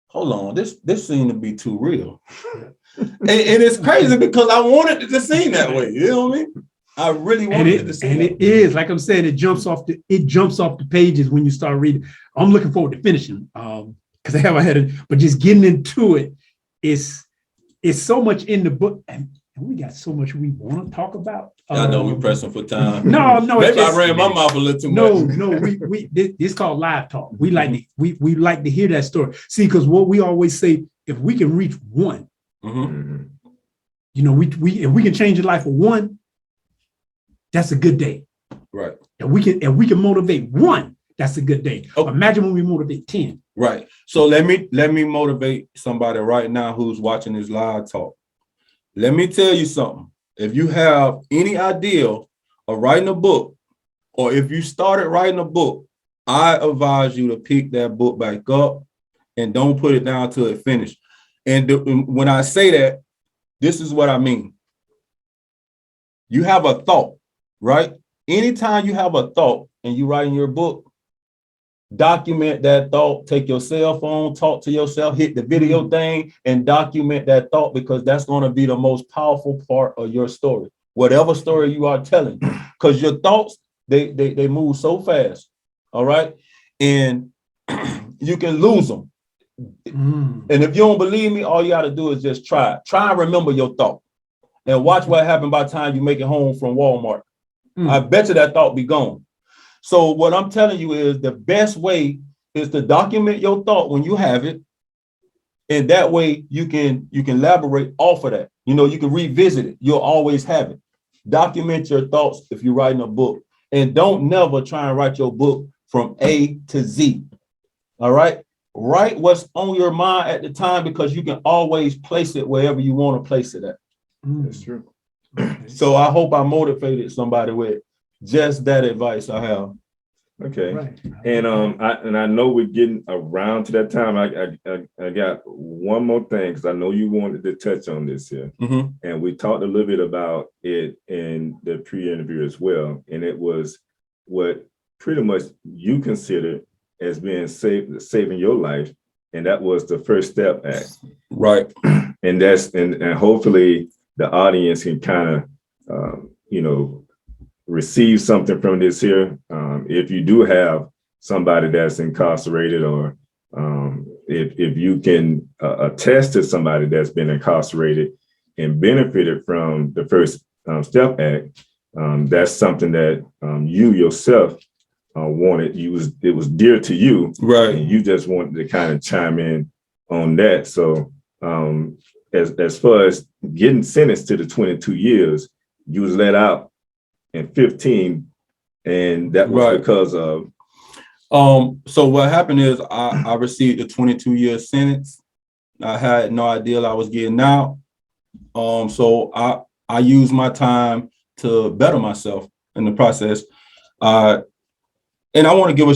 S5: hold on, this seemed to be too real. and it's crazy because I wanted it to seem that way. You know what I mean? I really wanted it to seem.
S3: And it is, like I'm saying, it jumps off the pages when you start reading. I'm looking forward to finishing because I haven't had it, but just getting into it is so much in the book. And we got so much we want to talk about.
S5: I know we're pressing for time.
S3: No.
S5: Maybe I ran my mouth a little too much.
S3: No. This is called live talk. We like to hear that story. See, because what we always say, if we can reach one, if we can change the life of one, that's a good day.
S5: Right.
S3: And we can motivate one, that's a good day. Okay. Imagine when we motivate 10.
S5: Right. So let me motivate somebody right now who's watching this live talk. Let me tell you something. If you have any idea of writing a book, or if you started writing a book, I advise you to pick that book back up and don't put it down till it finished. And when I say that, this is what I mean. You have a thought, right? Anytime you have a thought and you write in your book, document that thought, take your cell phone, talk to yourself, hit the video thing and document that thought, because that's going to be the most powerful part of your story, whatever story you are telling, because your thoughts, they move so fast. All right. And you can lose them. And if you don't believe me, all you got to do is just try and remember your thought and watch what happened by the time you make it home from Walmart. I bet you that thought be gone. So what I'm telling you is the best way is to document your thought when you have it. And that way you can elaborate off of that. You can revisit it. You'll always have it. Document your thoughts if you're writing a book. And don't never try and write your book from A to Z. All right? Write what's on your mind at the time, because you can always place it wherever you want to place it at.
S1: That's true.
S5: So I hope I motivated somebody with just that advice I have.
S1: Okay. Right. And I know we're getting around to that time. I got one more thing, because I know you wanted to touch on this here. And we talked a little bit about it in the pre-interview as well. And it was what pretty much you considered as being saving your life. And that was the First Step Act.
S5: Right.
S1: And and hopefully the audience can kind of, receive something from this here. If you do have somebody that's incarcerated, or if you can attest to somebody that's been incarcerated and benefited from the First Step Act, that's something that you yourself wanted. It was dear to you,
S5: right?
S1: And you just wanted to kind of chime in on that. So as far as getting sentenced to the 22 years, you was let out in 15, and that was
S5: Right.
S1: because of.
S5: So what happened is I received a 22-year sentence. I had no idea I was getting out. So I used my time to better myself in the process. And I want to give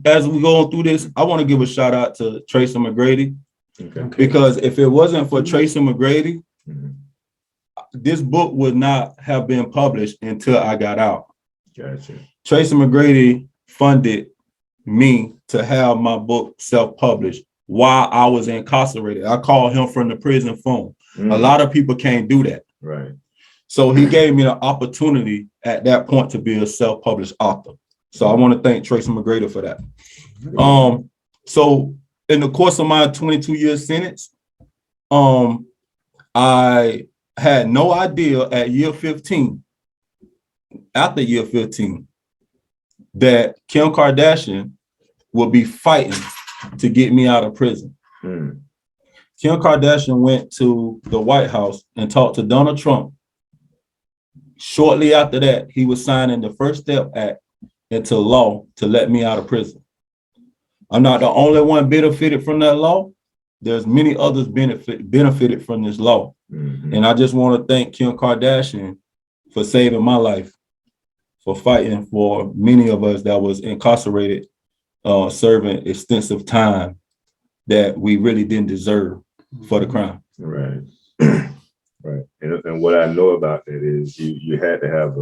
S5: as we go through this, I want to give a shout out to Tracy McGrady.
S1: Okay.
S5: Because if it wasn't for Tracy McGrady, this book would not have been published until I got out.
S1: Gotcha.
S5: Tracy McGrady funded me to have my book self-published while I was incarcerated. I called him from the prison phone. A lot of people can't do that.
S1: Right.
S5: So he gave me the opportunity at that point to be a self-published author. So I want to thank Tracy McGrady for that. So in the course of my 22-year sentence, I had no idea at year 15, after year 15, that Kim Kardashian would be fighting to get me out of prison. Kim Kardashian went to the White House and talked to Donald Trump. Shortly after that, he was signing the First Step Act into law to let me out of prison. I'm not the only one benefited from that law. There's many others benefited from this law. And I just want to thank Kim Kardashian for saving my life, for fighting for many of us that was incarcerated, serving extensive time that we really didn't deserve for the crime.
S1: Right. Right. And what I know about that is you had to have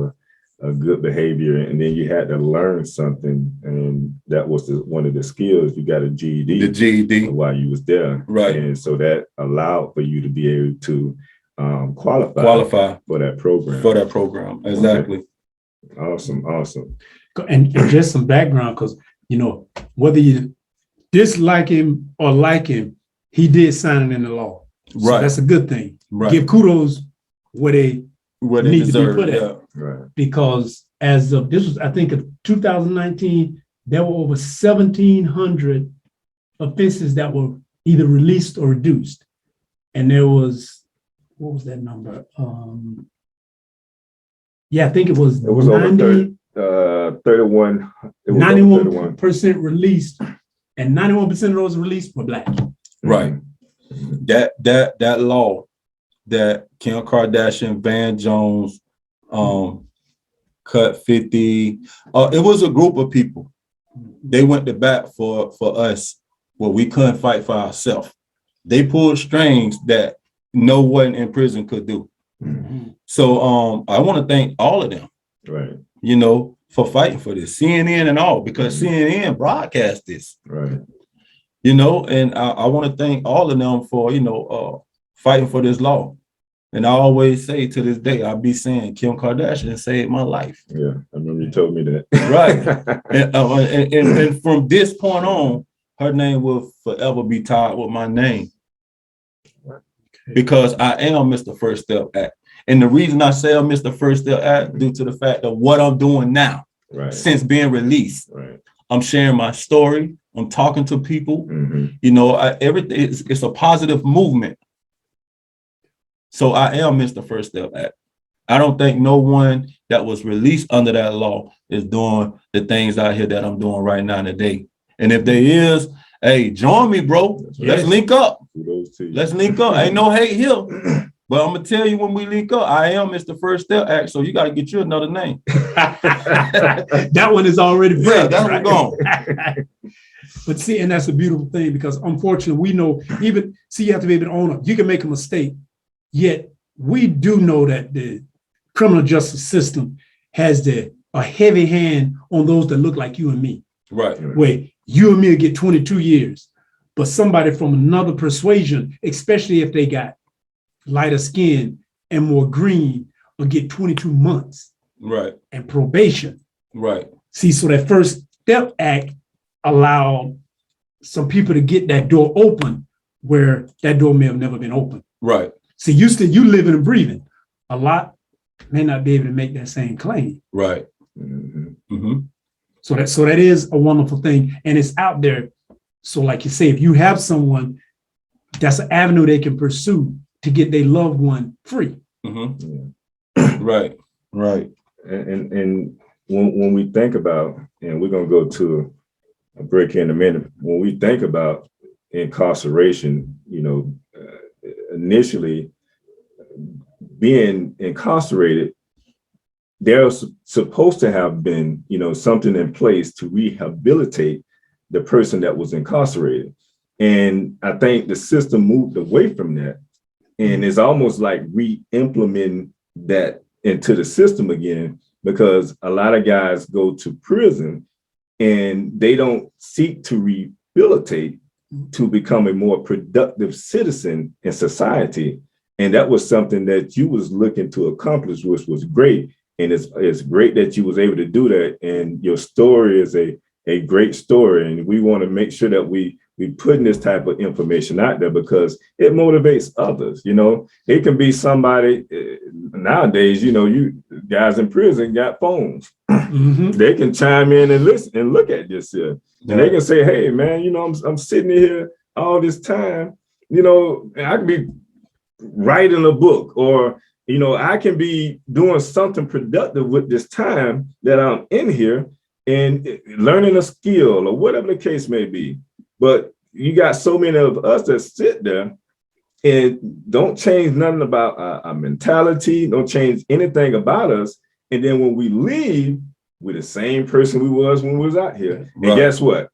S1: a good behavior, and then you had to learn something, and that was one of the skills. You got a GED.
S5: The GED
S1: while you was there,
S5: right?
S1: And so that allowed for you to be able to qualify for that program.
S5: Exactly.
S1: Okay. Awesome.
S3: And just some background, because whether you dislike him or like him, he did sign it in the law. So
S5: Right.
S3: that's a good thing.
S5: Right.
S3: Give kudos where they need
S5: deserve,
S3: to be put at.
S1: Right.
S3: Because as of this was, I think, of 2019, there were over 1,700 offenses that were either released or reduced. And there was, what was that number? I think it was 90,
S1: over 31.
S3: 91% released, and 91% of those released were Black.
S5: Right. That law that Kim Kardashian, Van Jones, Cut 50, it was a group of people. They went to bat for us where we couldn't fight for ourselves. They pulled strings that no one in prison could do. So I want to thank all of them,
S1: right?
S5: For fighting for this, CNN and all, because CNN broadcast this,
S1: right?
S5: And I want to thank all of them for fighting for this law. And I always say to this day, I'll be saying Kim Kardashian saved my life.
S1: Yeah, I remember you told me that.
S5: Right. And from this point on, her name will forever be tied with my name. Because I am Mr. First Step Act. And the reason I say I'm Mr. First Step Act due to the fact of what I'm doing now,
S1: right,
S5: since being released.
S1: Right.
S5: I'm sharing my story. I'm talking to people. Everything it's a positive movement. So I am Mr. First Step Act. I don't think no one that was released under that law is doing the things out here that I'm doing right now today. And if there is, hey, join me, bro. Let's link up. Let's link up. Ain't no hate here. But I'm gonna tell you, when we link up, I am Mr. First Step Act. So you got to get you another name.
S3: That one is already break.
S5: That's right. Gone.
S3: But see, and that's a beautiful thing, because unfortunately, we know you have to be able to own up. You can make a mistake, yet we do know that the criminal justice system has a heavy hand on those that look like you and me.
S5: Right.
S3: Where you and me will get 22 years, but somebody from another persuasion, especially if they got lighter skin and more green, will get 22 months.
S5: Right.
S3: And probation.
S5: Right.
S3: See, so that First Step Act allowed some people to get that door open where that door may have never been open.
S5: Right.
S3: See, you living and breathing. A lot may not be able to make that same claim.
S5: Right.
S3: So that is a wonderful thing, and it's out there. So like you say, if you have someone, that's an avenue they can pursue to get their loved one free.
S5: Mhm. Right.
S1: And when we think about, and we're gonna go to a break here in a minute. When we think about incarceration, initially being incarcerated, there's supposed to have been, something in place to rehabilitate the person that was incarcerated. And I think the system moved away from that. And it's almost like re-implementing that into the system again, because a lot of guys go to prison and they don't seek to rehabilitate to become a more productive citizen in society. And that was something that you was looking to accomplish, which was great. And it's great that you was able to do that. And your story is a great story. And we want to make sure that we putting this type of information out there because it motivates others. It can be somebody nowadays, you guys in prison got phones. Mm-hmm. They can chime in and listen and look at this here. And they can say, hey, man, I'm sitting here all this time, and I can be writing a book or, I can be doing something productive with this time that I'm in here and learning a skill or whatever the case may be. But you got so many of us that sit there and don't change nothing about our mentality, don't change anything about us. And then when we leave, we're the same person we was when we was out here. Right. And guess what?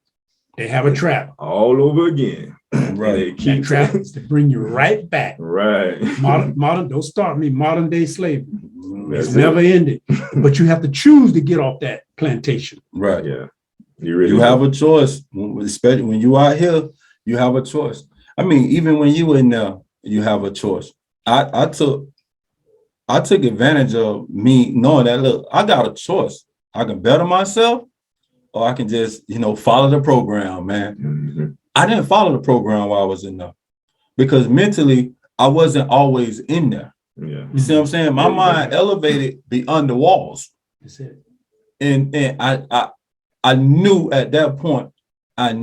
S3: They have a trap.
S1: All over again.
S3: Right. They keep that trap to bring you right back.
S1: Right.
S3: Modern, don't start me, modern day slavery. It's never ended. But you have to choose to get off that plantation.
S5: Right.
S1: Yeah.
S5: You have a choice, especially when you out here, you have a choice. I mean, even when you in there, you have a choice. I took advantage of me knowing that, look, I got a choice. I can better myself or I can just, follow the program, man. Mm-hmm. I didn't follow the program while I was in there because mentally I wasn't always in there.
S1: Yeah.
S5: You see what I'm saying? My mind elevated beyond the walls.
S3: That's it.
S5: And I knew at that point, a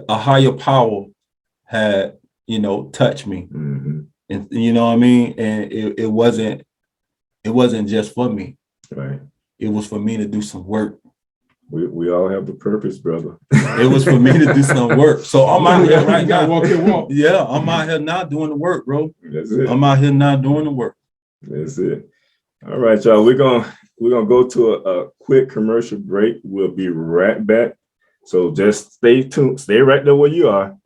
S5: higher power had, touched me. Mm-hmm. And you know what I mean? And it wasn't just for me.
S1: Right.
S5: It was for me to do some work.
S1: We all have a purpose, brother.
S5: It was for me to do some work. So I'm out here right now.
S3: Walk your walk.
S5: Yeah, I'm out here now doing the work, bro.
S1: That's it.
S5: I'm out here now doing the work.
S1: That's it. All right, y'all. We're gonna go to a quick commercial break. We'll be right back. So just stay tuned. Stay right there where you are.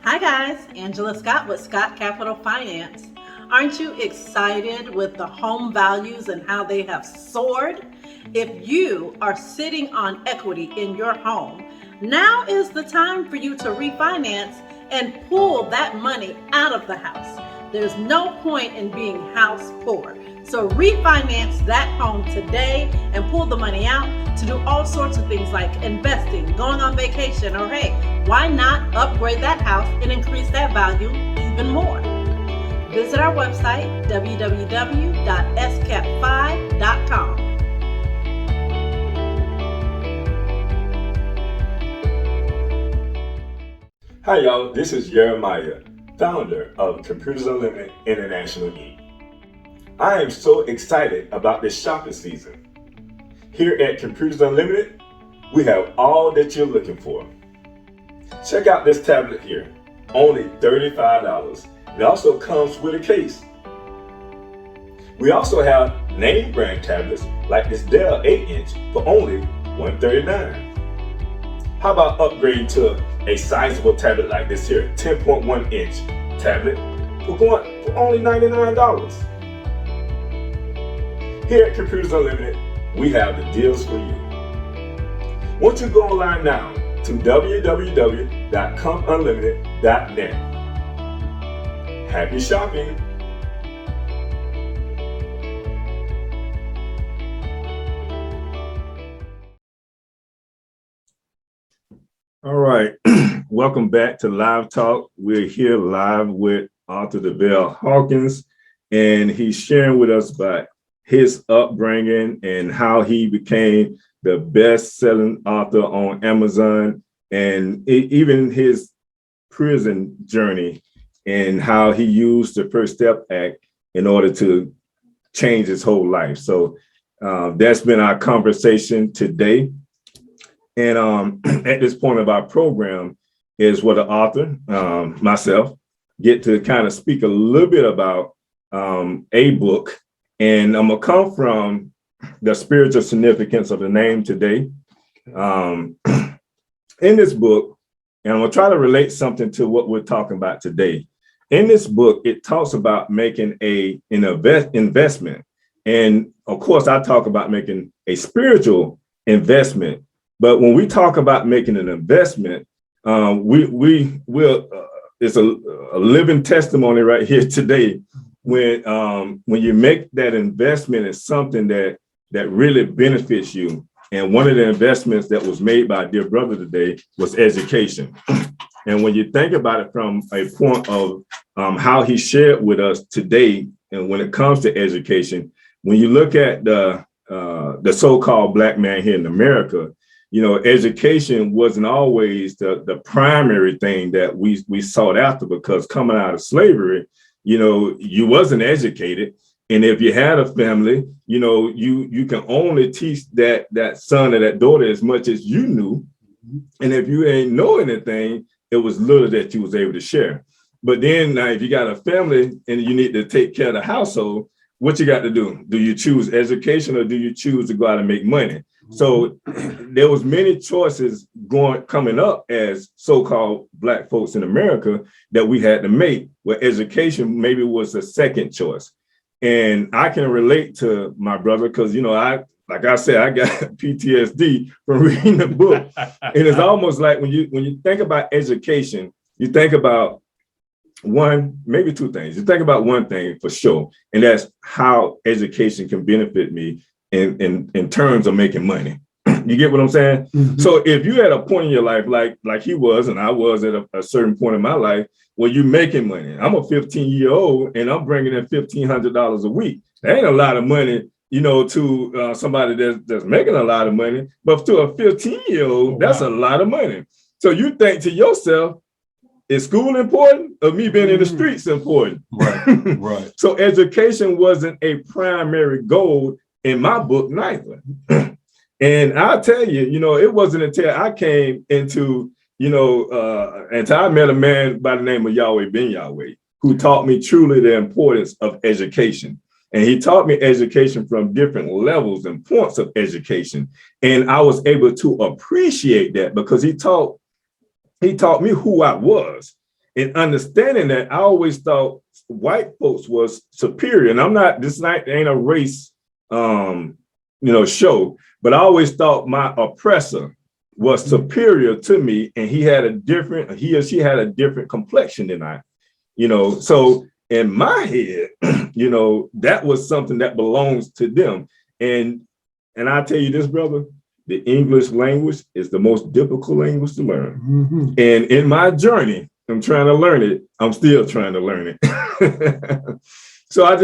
S4: Hi guys, Angela Scott with Scott Capital Finance. Aren't you excited with the home values and how they have soared? If you are sitting on equity in your home, now is the time for you to refinance and pull that money out of the house. There's no point in being house poor. So refinance that home today and pull the money out to do all sorts of things like investing, going on vacation, or hey, why not upgrade that house and increase that value even more? Visit our website, www.scap5.com.
S1: Hi, y'all. This is Jeremiah, founder of Computers Unlimited International Inc. I am so excited about this shopping season. Here at Computers Unlimited, we have all that you're looking for. Check out this tablet here, only $35. It also comes with a case. We also have name brand tablets like this Dell 8-inch for only $139. How about upgrading to a sizable tablet like this here, 10.1-inch tablet for only $99? Here at Computers Unlimited, we have the deals for you. Won't you go online now to www.compunlimited.net. Happy shopping! All right, welcome back to Live Talk. We're here live with Author Devell Hawkins, and he's sharing with us about his upbringing and how he became the best-selling author on Amazon, and even his prison journey and how he used the First Step Act in order to change his whole life. So that's been our conversation today. And at this point of our program is what the author, myself, get to kind of speak a little bit about a book. And I'm gonna come from the spiritual significance of the name today. In this book, and I'm gonna try to relate something to what we're talking about today. In this book, it talks about making an investment. And of course, I talk about making a spiritual investment. But when we talk about making an investment, we will. It's a living testimony right here today. When you make that investment in something that really benefits you, and one of the investments that was made by a dear brother today was education. And when you think about it from a point of how he shared with us today, and when it comes to education, when you look at the so-called Black man here in America, you know, education wasn't always the primary thing that we sought after, because coming out of slavery, you know, you wasn't educated. And if you had a family, you know, you can only teach that son or that daughter as much as you knew. And if you ain't know anything, it was little that you was able to share. But then now, if you got a family and you need to take care of the household, what you got to do? Do you choose education or do you choose to go out and make money? So there was many choices coming up as so-called Black folks in America that we had to make, where education maybe was the second choice. And I can relate to my brother because, you know, like I said, I got PTSD from reading the book. And it's almost like when you think about education, you think about maybe two things. You think about one thing for sure, and that's how education can benefit me in terms of making money. You get what I'm saying? Mm-hmm. So if you had a point in your life like he was and I was at a certain point in my life where you're making money. I'm a 15-year-old and I'm bringing in $1,500 a week. That ain't a lot of money, you know, to somebody that's making a lot of money, but to a 15-year-old, that's a lot of money. So you think to yourself, is school important or me being in the streets important?
S5: Right, right.
S1: So education wasn't a primary goal in my book neither. And I'll tell you, you know, it wasn't until I came into, you know, until I met a man by the name of Yahweh Ben Yahweh, who taught me truly the importance of education. And he taught me education from different levels and points of education. And I was able to appreciate that because he taught me who I was. And understanding that, I always thought white folks was superior. And this ain't a race, you know, show, but I always thought my oppressor was superior to me, and he or she had a different complexion than I, you know. So in my head, you know, that was something that belongs to them. And I tell you this, brother, the English language is the most difficult language to learn. Mm-hmm. And in my journey, I'm trying to learn it. I'm still trying to learn it. So I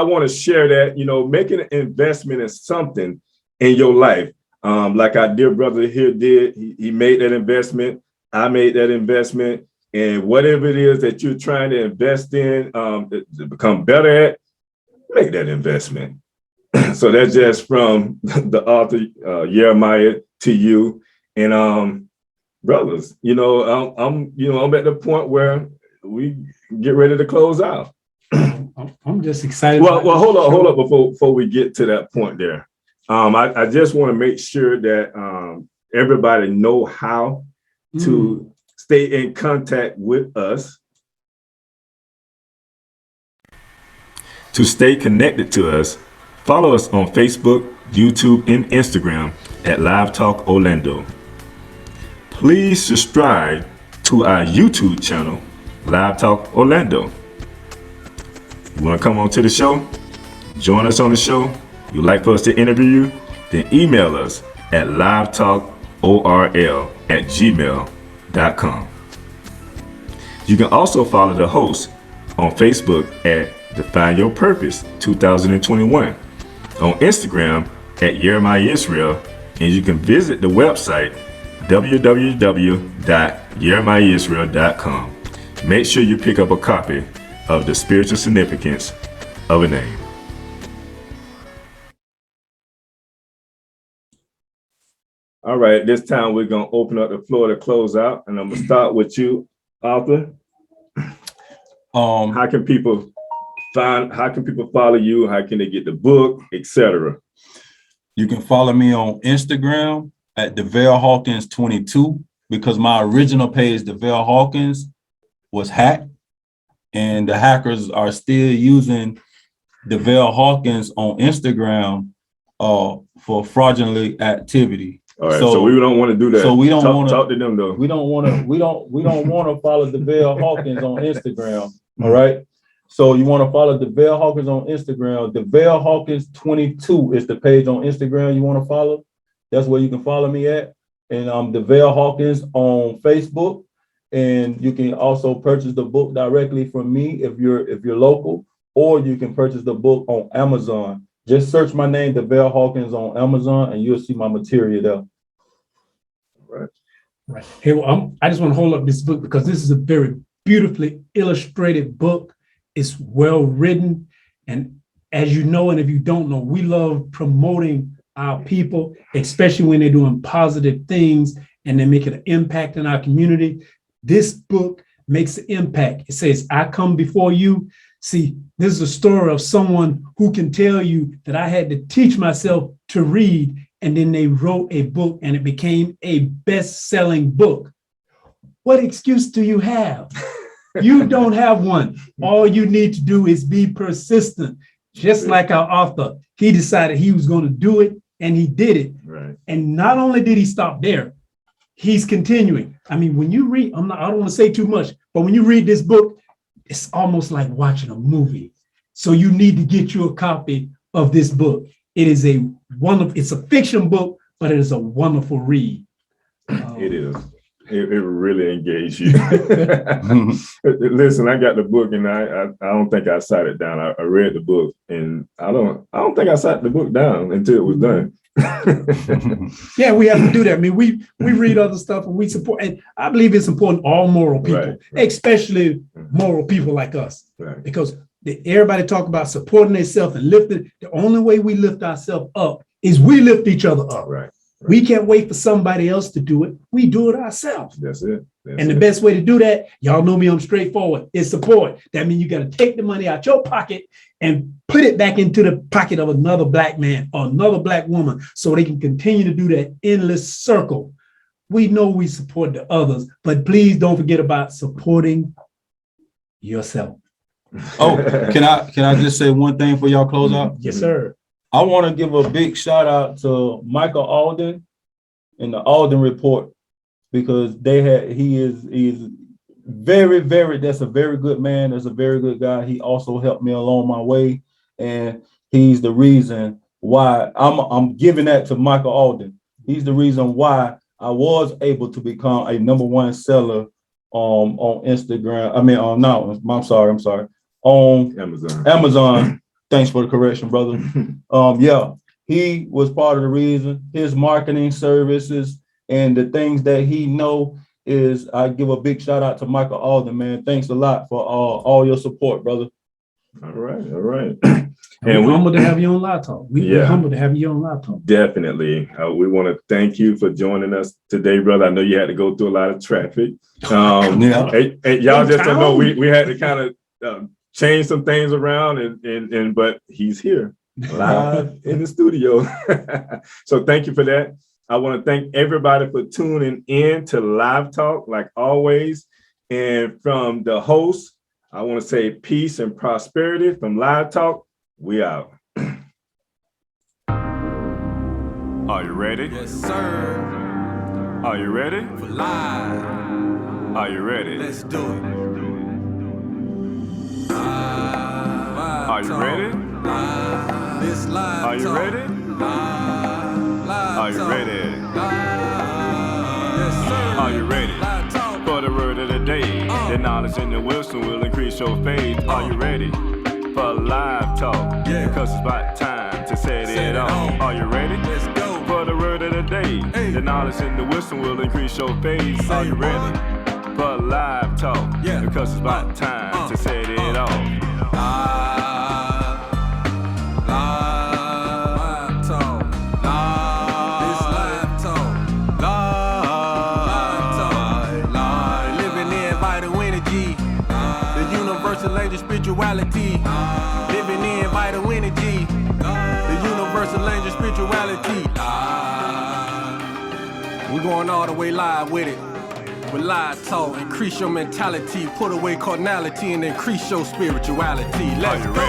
S1: want to share that, you know, making an investment in something in your life. Like our dear brother here did, he made that investment. I made that investment. And whatever it is that you're trying to invest in to become better at, make that investment. So that's just from the author, Jeremiah, to you. And brothers, you know, I'm at the point where we get ready to close out.
S3: I'm just excited.
S1: Well, hold up before we get to that point there. I just want to make sure that everybody know how to stay in contact with us. To stay connected to us, follow us on Facebook, YouTube, and Instagram at Live Talk Orlando. Please subscribe to our YouTube channel, Live Talk Orlando. You want to come on to the show? Join us on the show? You'd like for us to interview you? Then email us at livetalkorl@gmail.com. You can also follow the host on Facebook at Define Your Purpose 2021, on Instagram at Jeremiah Israel, and you can visit the website www.jeremiahisrael.com. Make sure you pick up a copy of The Spiritual Significance of a Name. All right, this time we're going to open up the floor to close out, and I'm going to start with you, Author. How can people follow you? How can they get the book, etc.?
S5: You can follow me on Instagram at Devel Hawkins 22, because my original page, Devel Hawkins, was hacked, and the hackers are still using Devel Hawkins on Instagram for fraudulent activity.
S1: All right, so we don't want to do that.
S5: So we don't want to
S1: talk to them though.
S5: We don't want to follow Devel Hawkins on Instagram. All right. So you want to follow Devel Hawkins on Instagram. Devel Hawkins 22 is the page on Instagram you want to follow. That's where you can follow me at. And I'm Devel Hawkins on Facebook. And you can also purchase the book directly from me if you're local, or you can purchase the book on Amazon. Just search my name, Devel Hawkins, on Amazon, and you'll see my material there.
S3: Right. Hey, well, I just want to hold up this book because this is a very beautifully illustrated book. It's well written. And as you know, and if you don't know, we love promoting our people, especially when they're doing positive things and they're making an impact in our community. This book makes an impact. It says, I come before you. See, this is a story of someone who can tell you that I had to teach myself to read, and then they wrote a book and it became a best-selling book. What excuse do you have? You don't have one. All you need to do is be persistent. Just like our author, he decided he was going to do it, and he did it.
S1: Right.
S3: And not only did he stop there, he's continuing. I mean, when you read, I don't want to say too much, but when you read this book, it's almost like watching a movie. So you need to get you a copy of this book. It is it's a fiction book, but it is a wonderful read.
S1: It is. It really engaged you. Listen, I got the book, and I don't think I sat it down. I read the book, and I don't think I sat the book down until it was done.
S3: Yeah, we have to do that. I mean, we read other stuff and we support, and I believe it's important, all moral people, right. Especially moral people like us, right. Because everybody talk about supporting themselves and lifting. The only way we lift ourselves up is we lift each other up.
S1: Right.
S3: We can't wait for somebody else to do it. We do it ourselves.
S1: That's it.
S3: And the best way to do that, y'all know me, I'm straightforward, is support. That means you got to take the money out your pocket and put it back into the pocket of another Black man or another Black woman so they can continue to do that endless circle. We know we support the others, but please don't forget about supporting yourself.
S5: Oh, can I just say one thing for y'all close out?
S3: Yes, sir.
S5: I want to give a big shout out to Michael Alden and the Alden Report, because he is very, very, that's a very good man. That's a very good guy. He also helped me along my way. And he's the reason why I'm giving that to Michael Alden. He's the reason why I was able to become a #1 seller on Instagram. I'm sorry. On Amazon. Thanks for the correction, brother. Yeah, he was part of the reason. His marketing services and the things that he know is, I give a big shout out to Michael Alden, man. Thanks a lot for all your support, brother.
S1: All right.
S3: And we're humbled to have you on Live Talk. We're humbled to have you on Live Talk.
S1: Definitely. We want to thank you for joining us today, brother. I know you had to go through a lot of traffic. Y'all just don't know. We had to kind of changed some things around, and but he's here live in the studio. So thank you for that. I want to thank everybody for tuning in to Live Talk, like always. And from the host, I want to say peace and prosperity from Live Talk. We out. Are you ready?
S2: Yes, sir.
S1: Are you ready?
S2: For live.
S1: Are you ready?
S2: Let's do it.
S1: Are you ready?
S2: This live.
S1: Are you
S2: talk.
S1: ready?
S2: Live
S1: Are you
S2: talk.
S1: ready?
S2: Yes, sir.
S1: Are you ready?
S2: Live talk.
S1: For the word of the day, the knowledge and the wisdom will increase your faith. Are you ready for live talk?
S2: Yeah.
S1: Because it's about time to set it off. Are you ready?
S2: Let's go.
S1: For the word of the day, the knowledge and the wisdom will increase your faith. Are you ready for live talk?
S2: Yeah.
S1: Because it's about time to set it off.
S2: Live talk. This live talk. Live talk. Living in vital energy. The universal language spirituality. Living in vital energy. The universal language spirituality. We're going all the way live with it. With live talk, increase your mentality, put away carnality, and increase your spirituality. Let's go.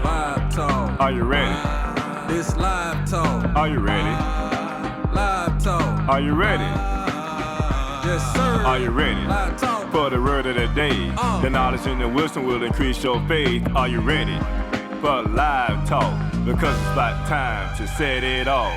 S2: Live talk.
S1: Are you ready?
S2: This live talk.
S1: Are you ready?
S2: Live talk.
S1: Are you ready?
S2: Yes, sir.
S1: Are you ready?
S2: Live talk.
S1: For the word of the day, the knowledge and the wisdom will increase your faith. Are you ready for live talk? Because it's about time to set it off.